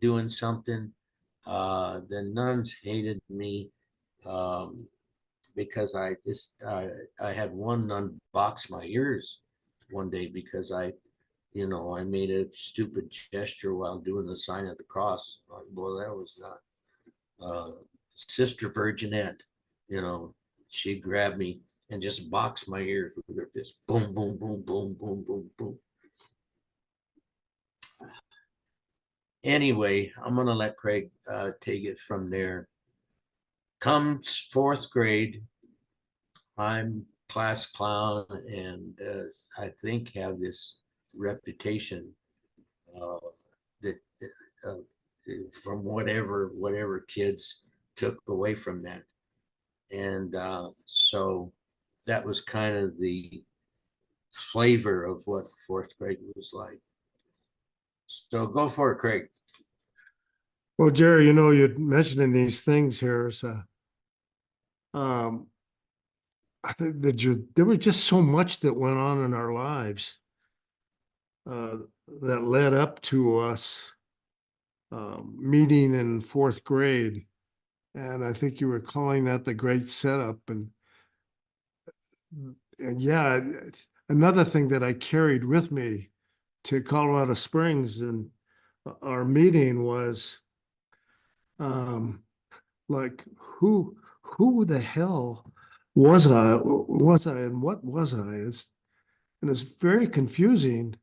doing something. The nuns hated me because I had one nun box my ears one day because I made a stupid gesture while doing the sign of the cross. Well, that was not Sister Virginette. She grabbed me and just boxed my ears with her fist. Boom, boom, boom, boom, boom, boom, boom. Anyway, I'm gonna let Craig take it from there. Comes fourth grade, I'm class clown, and I think have this reputation that from whatever kids took away from that. And so that was kind of the flavor of what fourth grade was like. So go for it, Craig. Well, Jerry, you're mentioning these things here. So, I think that there was just so much that went on in our lives that led up to us meeting in fourth grade. And I think you were calling that the great setup. And yeah, another thing that I carried with me to Colorado Springs and our meeting was like who the hell was I and what was I? And it's very confusing.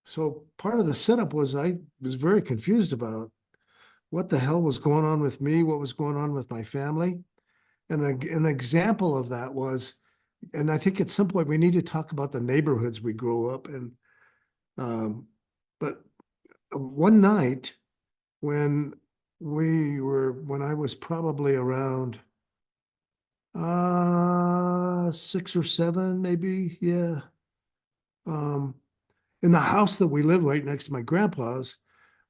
So part of the setup was I was very confused about what the hell was going on with me, what was going on with my family. And an example of that was, and I think at some point we need to talk about the neighborhoods we grew up in. But one night when I was probably around 6 or 7, maybe, yeah. In the house that we lived right next to my grandpa's,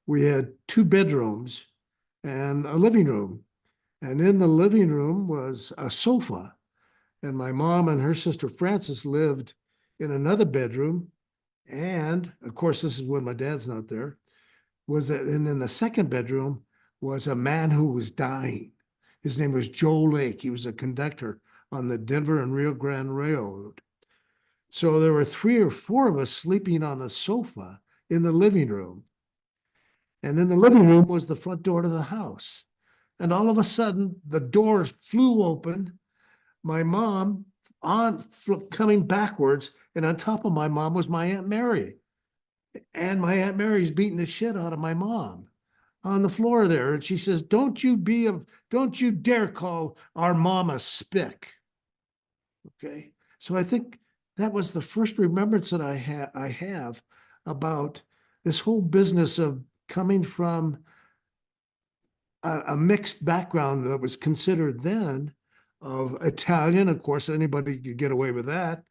we had 2 bedrooms and a living room. And in the living room was a sofa. And my mom and her sister Frances lived in another bedroom. And of course, this is when my dad's not there. And in the second bedroom was a man who was dying. His name was Joe Lake. He was a conductor on the Denver and Rio Grande Railroad. So there were 3 or 4 of us sleeping on a sofa in the living room. And in the living room was the front door to the house. And all of a sudden, the door flew open. My mom coming backwards, and on top of my mom was my Aunt Mary. And my Aunt Mary's beating the shit out of my mom on the floor there. And she says, don't you dare call our mom a spick. Okay. So I think that was the first remembrance that I have about this whole business of coming from a mixed background that was considered then of Italian. Of course, anybody could get away with that.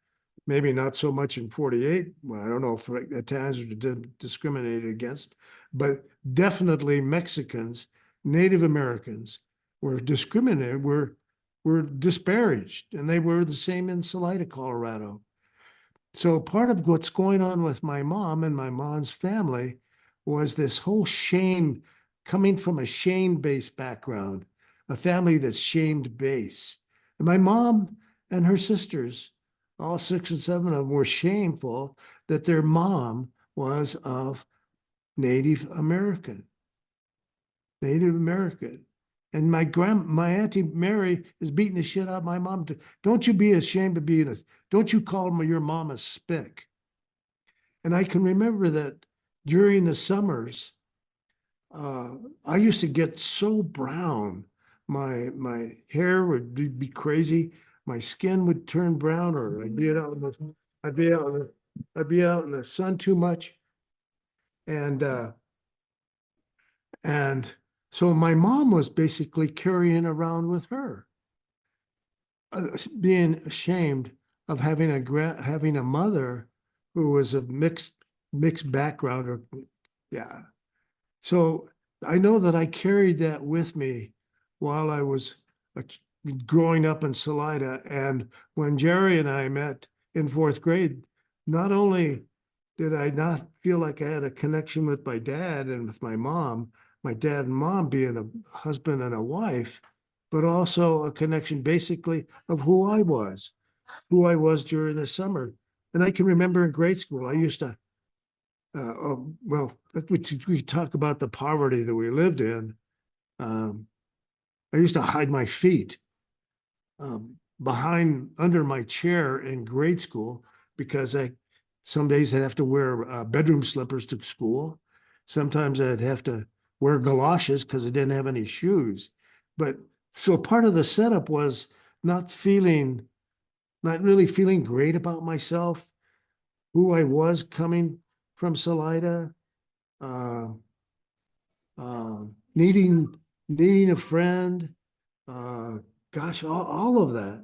Maybe not so much in 48. Well, I don't know if Italians were discriminated against, but definitely Mexicans, Native Americans were discriminated, were disparaged, and they were the same in Salida, Colorado. So part of what's going on with my mom and my mom's family was this whole shame, coming from a shame-based background, a family that's shamed-based. And my mom and her sisters, all 6 and 7 of them, were shameful that their mom was of Native American. Native American. And my Auntie Mary is beating the shit out of my mom. Don't you be ashamed of being don't you call your mom a spick. And I can remember that during the summers, I used to get so brown. My hair would be crazy. My skin would turn brown, or I'd be out in the sun too much. And so my mom was basically carrying around with her, being ashamed of having having a mother who was of mixed background, or yeah. So I know that I carried that with me while I was growing up in Salida. And when Jerry and I met in 4th grade, not only did I not feel like I had a connection with my dad and with my dad and mom being a husband and a wife, but also a connection basically of who I was during the summer. And I can remember in grade school, I used to, well, we talk about the poverty that we lived in. I used to hide my feet under my chair in grade school, because some days I'd have to wear bedroom slippers to school. Sometimes I'd have to wear galoshes because I didn't have any shoes. But so part of the setup was not really feeling great about myself, who I was coming from Salida, uh, needing a friend, gosh, all of that.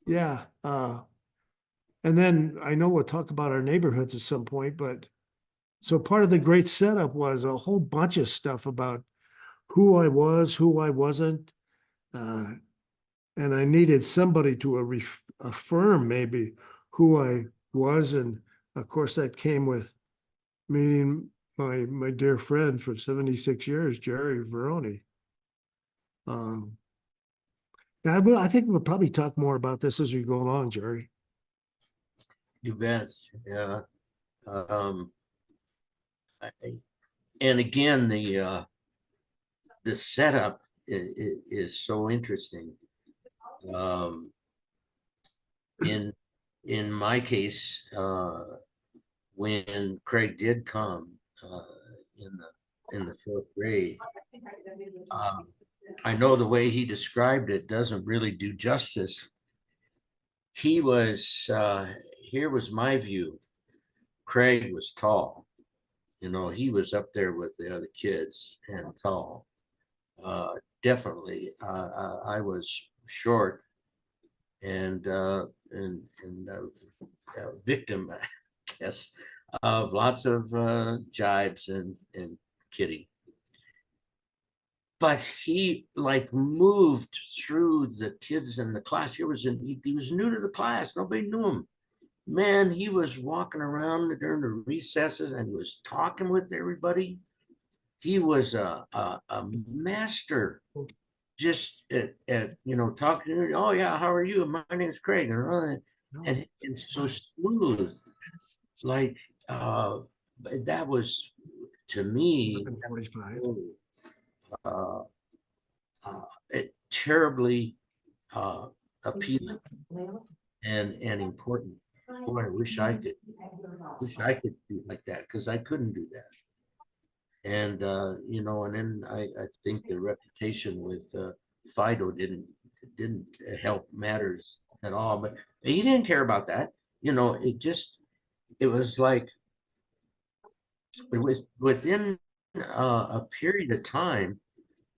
Yeah. And then I know we'll talk about our neighborhoods at some point, but so part of the great setup was a whole bunch of stuff about who I was, who I wasn't. And I needed somebody to affirm maybe who I was. And of course, that came with meeting my dear friend for 76 years, Jerry Varrone. I think we'll probably talk more about this as we go along, Jerry. You bet. Yeah. And again, the setup is so interesting. In my case, when Craig did come in the 4th grade, I know the way he described it doesn't really do justice. He was here was my view. Craig was tall. He was up there with the other kids and tall. Definitely, I was short and victim, I guess, of lots of jibes and kidding. But he like moved through the kids in the class. He was new to the class. Nobody knew him. Man, he was walking around during the recesses and he was talking with everybody. He was a master, just at talking. Oh yeah, how are you? My name's Craig, and so smooth. It's like that was, to me, 7:45. uh, terribly appealing and important. Boy, I wish I could be like that, because I couldn't do that. And and then I think the reputation with Fido didn't help matters at all. But he didn't care about that. It was like it was within a period of time.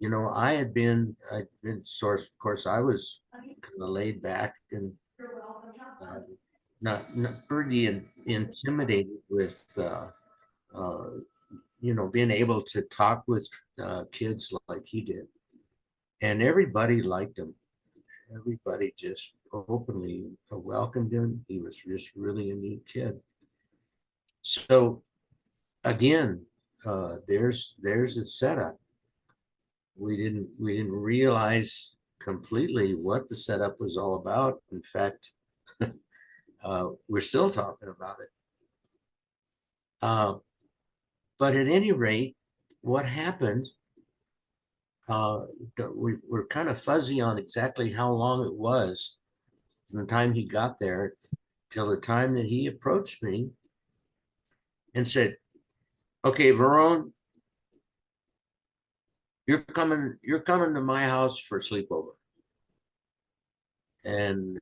I'd been source. Of course, I was kind of laid back and not pretty intimidated with being able to talk with kids like he did. And everybody liked him. Everybody just openly welcomed him. He was just really a neat kid. So again, there's a setup. We didn't realize completely what the setup was all about. In fact, we're still talking about it. But at any rate, what happened? Uh, we're kind of fuzzy on exactly how long it was from the time he got there till the time that he approached me and said, "Okay, Varrone, you're coming to my house for sleepover." And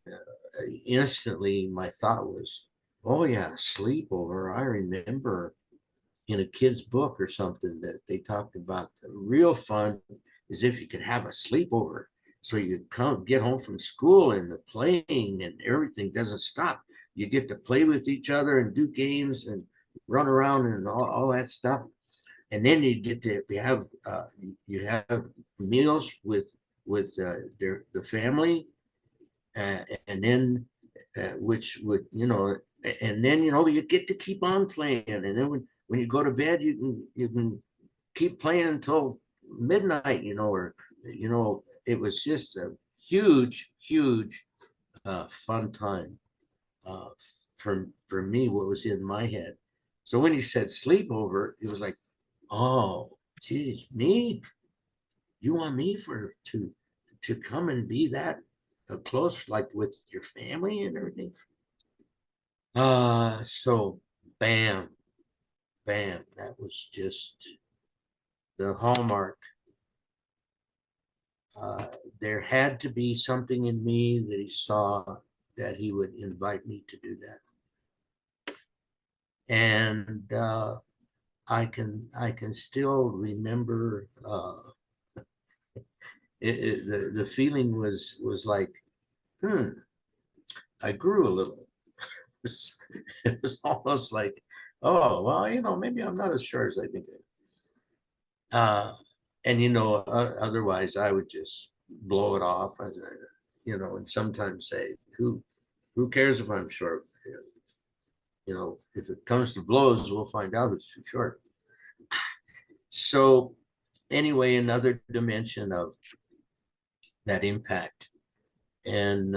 instantly my thought was, "Oh yeah, sleepover. I remember in a kid's book or something that they talked about the real fun is if you could have a sleepover. So you come get home from school and the playing and everything doesn't stop. You get to play with each other and do games and run around and all that stuff. And then you get to have you have meals with the family, and then which would and then you get to keep on playing, and then when you go to bed you can keep playing until midnight, or it was just a huge fun time uh, for me, what was in my head. So when he said sleepover, it was like, oh geez, me, you want me to come and be that close, like with your family and everything. So bam, bam, that was just the hallmark. Uh, there had to be something in me that he saw that he would invite me to do that. And I can still remember the feeling was like, I grew a little. It was almost like, oh well, maybe I'm not as sure as I think uh, and otherwise I would just blow it off, and sometimes say, who cares if I'm short? If it comes to blows, we'll find out who's too short. So anyway, another dimension of that impact. And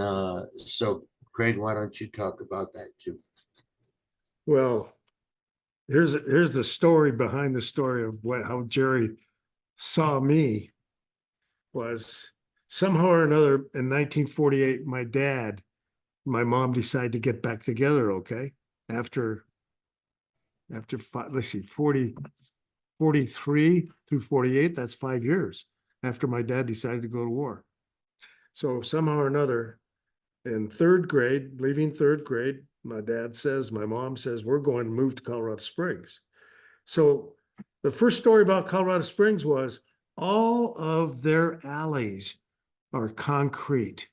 so Craig, why don't you talk about that too? Well, here's the story behind the story of how Jerry saw me. Was somehow or another in 1948, my mom decided to get back together. Okay. After let's see, 43 through 48, that's 5 years after my dad decided to go to war. So somehow or another, in third grade, leaving third grade, my mom says, we're going to move to Colorado Springs. So the first story about Colorado Springs was all of their alleys are concrete.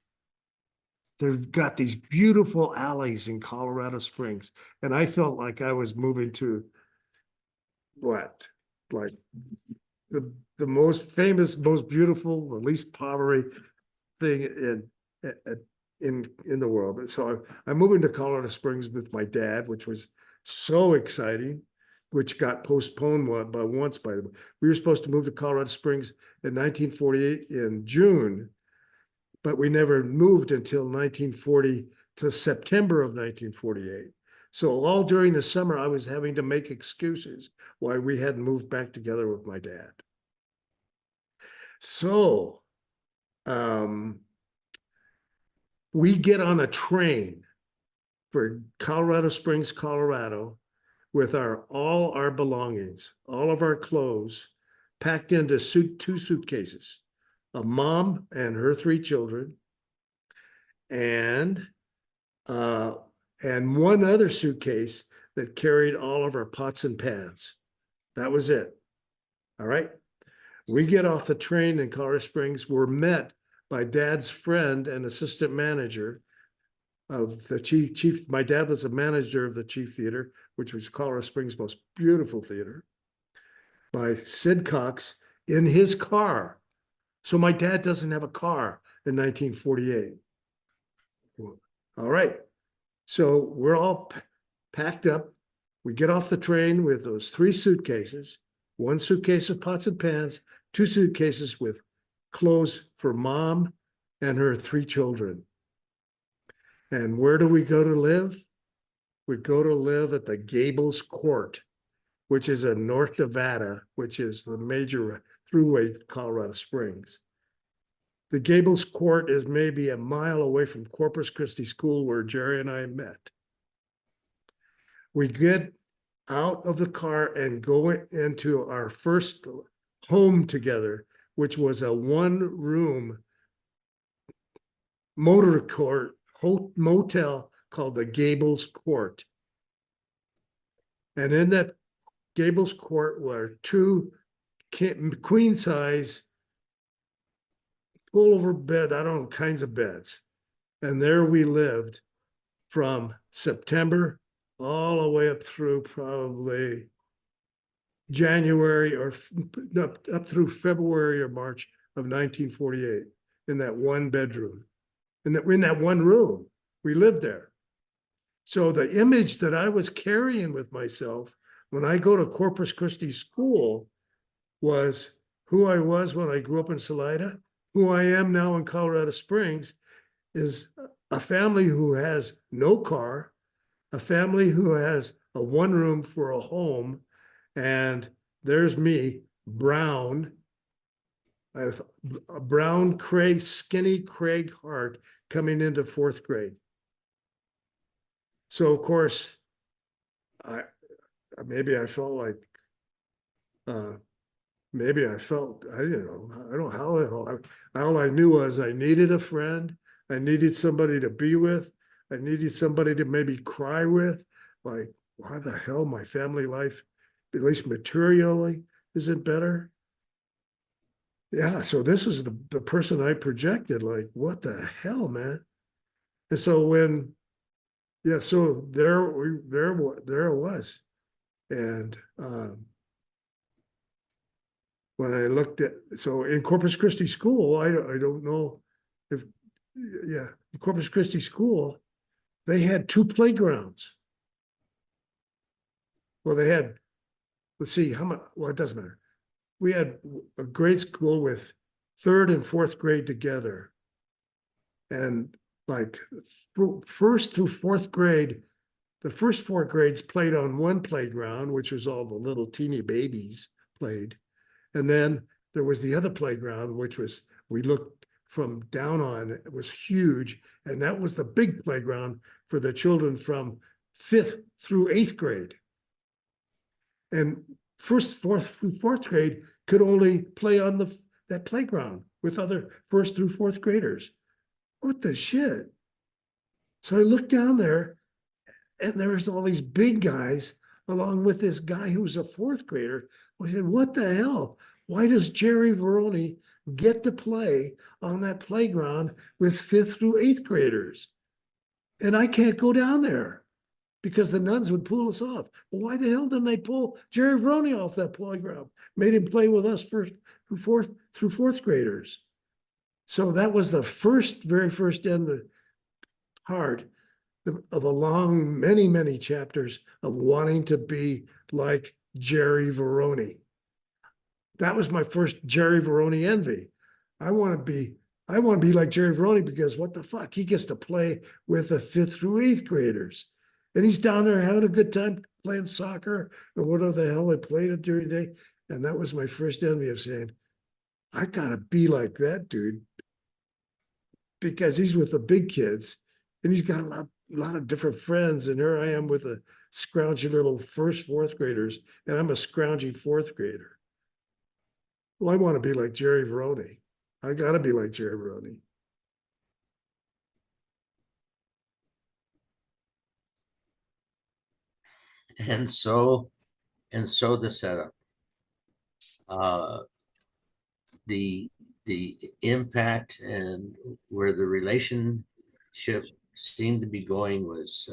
They've got these beautiful alleys in Colorado Springs. And I felt like I was moving to what? Like the most famous, most beautiful, the least poverty thing in the world. And so I'm moving to Colorado Springs with my dad, which was so exciting, which got postponed by once by the way. We were supposed to move to Colorado Springs in 1948 in June, but we never moved until 1940 to September of 1948. So all during the summer, I was having to make excuses why we hadn't moved back together with my dad. So we get on a train for Colorado Springs, Colorado, with all our belongings, all of our clothes, packed into two suitcases, a mom and her 3 children, and one other suitcase that carried all of our pots and pans. That was it. All right. We get off the train in Colorado Springs. We're met by Dad's friend and assistant manager of the chief. My dad was a manager of the Chief Theater, which was Colorado Springs' most beautiful theater. by Sid Cox in his car. So my dad doesn't have a car in 1948. Well, all right. So we're all packed up. We get off the train with those 3 suitcases, 1 suitcase of pots and pans, 2 suitcases with clothes for mom and her 3 children. And where do we go to live? We go to live at the Gables Court, which is in North Nevada, which is the major throughway to Colorado Springs. The Gables Court is maybe a mile away from Corpus Christi School where Jerry and I met. We get out of the car and go into our first home together, which was a 1-room motor court motel called the Gables Court. And in that Gables Court were 2 queen size pullover bed, I don't know, kinds of beds. And there we lived from September all the way up through probably January or up through February or March of 1948 in that 1 bedroom. In that 1 room, we lived there. So the image that I was carrying with myself when I go to Corpus Christi School was who I was when I grew up in Salida, who I am now in Colorado Springs, is a family who has no car, a family who has a 1 room for a home, and there's me, brown, a brown Craig, skinny Craig Hart coming into 4th grade. So of course, maybe I felt like, I didn't know, I don't know how, all I knew was I needed a friend. I needed somebody to be with. I needed somebody to maybe cry with. Like, why the hell my family life, at least materially, isn't better? Yeah, so this is the person I projected, like, what the hell, man? And so so there it was. And when I looked at, so in Corpus Christi School, I don't know if, in Corpus Christi School, they had 2 playgrounds. Well, they had, let's see, how much, well, it doesn't matter. We had a grade school with 3rd and 4th grade together. And like 1st through 4th grade, the first 4 grades played on 1 playground, which was all the little teeny babies played. And then there was the other playground, which was, we looked from down on, it was huge. And that was the big playground for the children from 5th through 8th grade. And 4th grade could only play on that playground with other 1st through 4th graders. What the shit? So I looked down there and there was all these big guys along with this guy who was a 4th grader. I said, what the hell? Why does Jerry Varrone get to play on that playground with 5th through 8th graders? And I can't go down there because the nuns would pull us off. Well, why the hell didn't they pull Jerry Varrone off that playground? Made him play with us through 4th graders. So that was the very first end part of a long, many, many chapters of wanting to be like Jerry Varrone. That was my first Jerry Varrone envy. I want to be like Jerry Varrone because what the fuck? He gets to play with the 5th through 8th graders. And he's down there having a good time playing soccer or whatever the hell they played it during the day. And that was my first envy of saying, I gotta be like that dude. Because he's with the big kids and he's got a lot of different friends. And here I am with a scroungy little 1st, 4th graders, and I'm a scroungy 4th grader. Well, I want to be like Jerry Varrone. I got to be like Jerry Varrone. And so the setup, the impact and where the relationship seemed to be going was,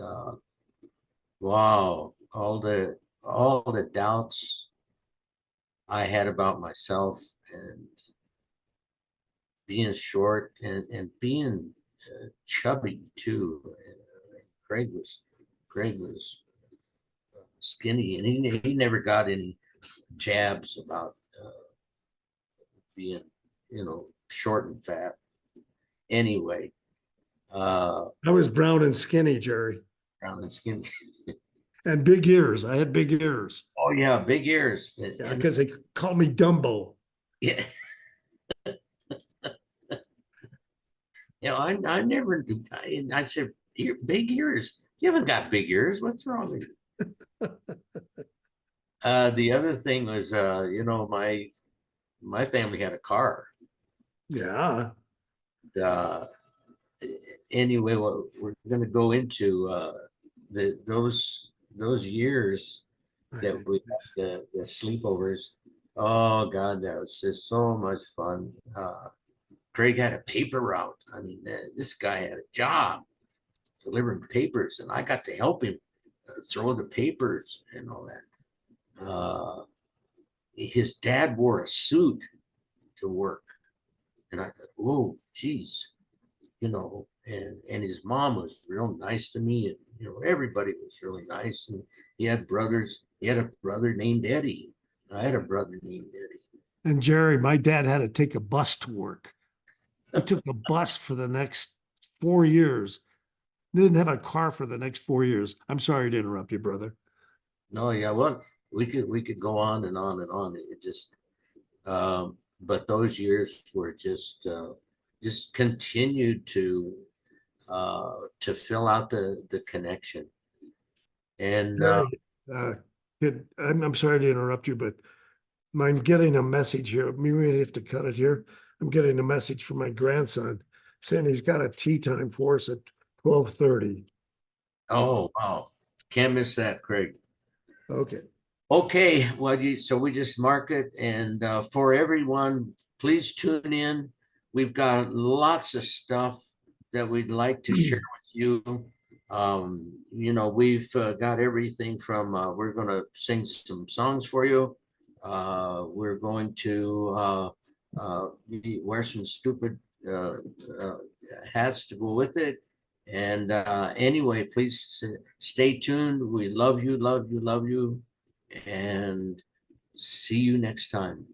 wow, all the doubts I had about myself, and being short and being chubby too. Craig was Craig was skinny, and he never got any jabs about being, short and fat. Anyway, I was brown and skinny, Jerry, brown and skinny. and big ears. I had big ears. Oh yeah, big ears. Yeah, And because they call me Dumbo. yeah, I never. I said, big ears. You haven't got big ears. What's wrong with you? The other thing was, my family had a car. Yeah. Uh, anyway, what we're going to go into those years that we had the sleepovers. Oh God, that was just so much fun. Greg had a paper route. I mean, this guy had a job delivering papers, and I got to help him throw the papers and all that. His dad wore a suit to work, and I thought, oh, geez, and his mom was real nice to me, and everybody was really nice, and he had brothers. He had a brother named Eddie. I had a brother named Eddie. And Jerry, my dad had to take a bus to work. He took a bus for the next 4 years. Didn't have a car for the next 4 years. I'm sorry to interrupt you, brother. No, yeah, well, we could go on and on and on. It just, but those years were just continued to fill out the connection. And Jerry, I'm sorry to interrupt you, but I'm getting a message here. Maybe we have to cut it here. I'm getting a message from my grandson saying he's got a tea time for us at 12:30. oh wow, can't miss that, Craig. Okay. Okay, well, so we just mark it, and for everyone, please tune in. We've got lots of stuff that we'd like to share with you. We've got everything from we're going to sing some songs for you. We're going to wear some stupid hats to go with it. And anyway, please stay tuned. We love you, love you, love you, and see you next time.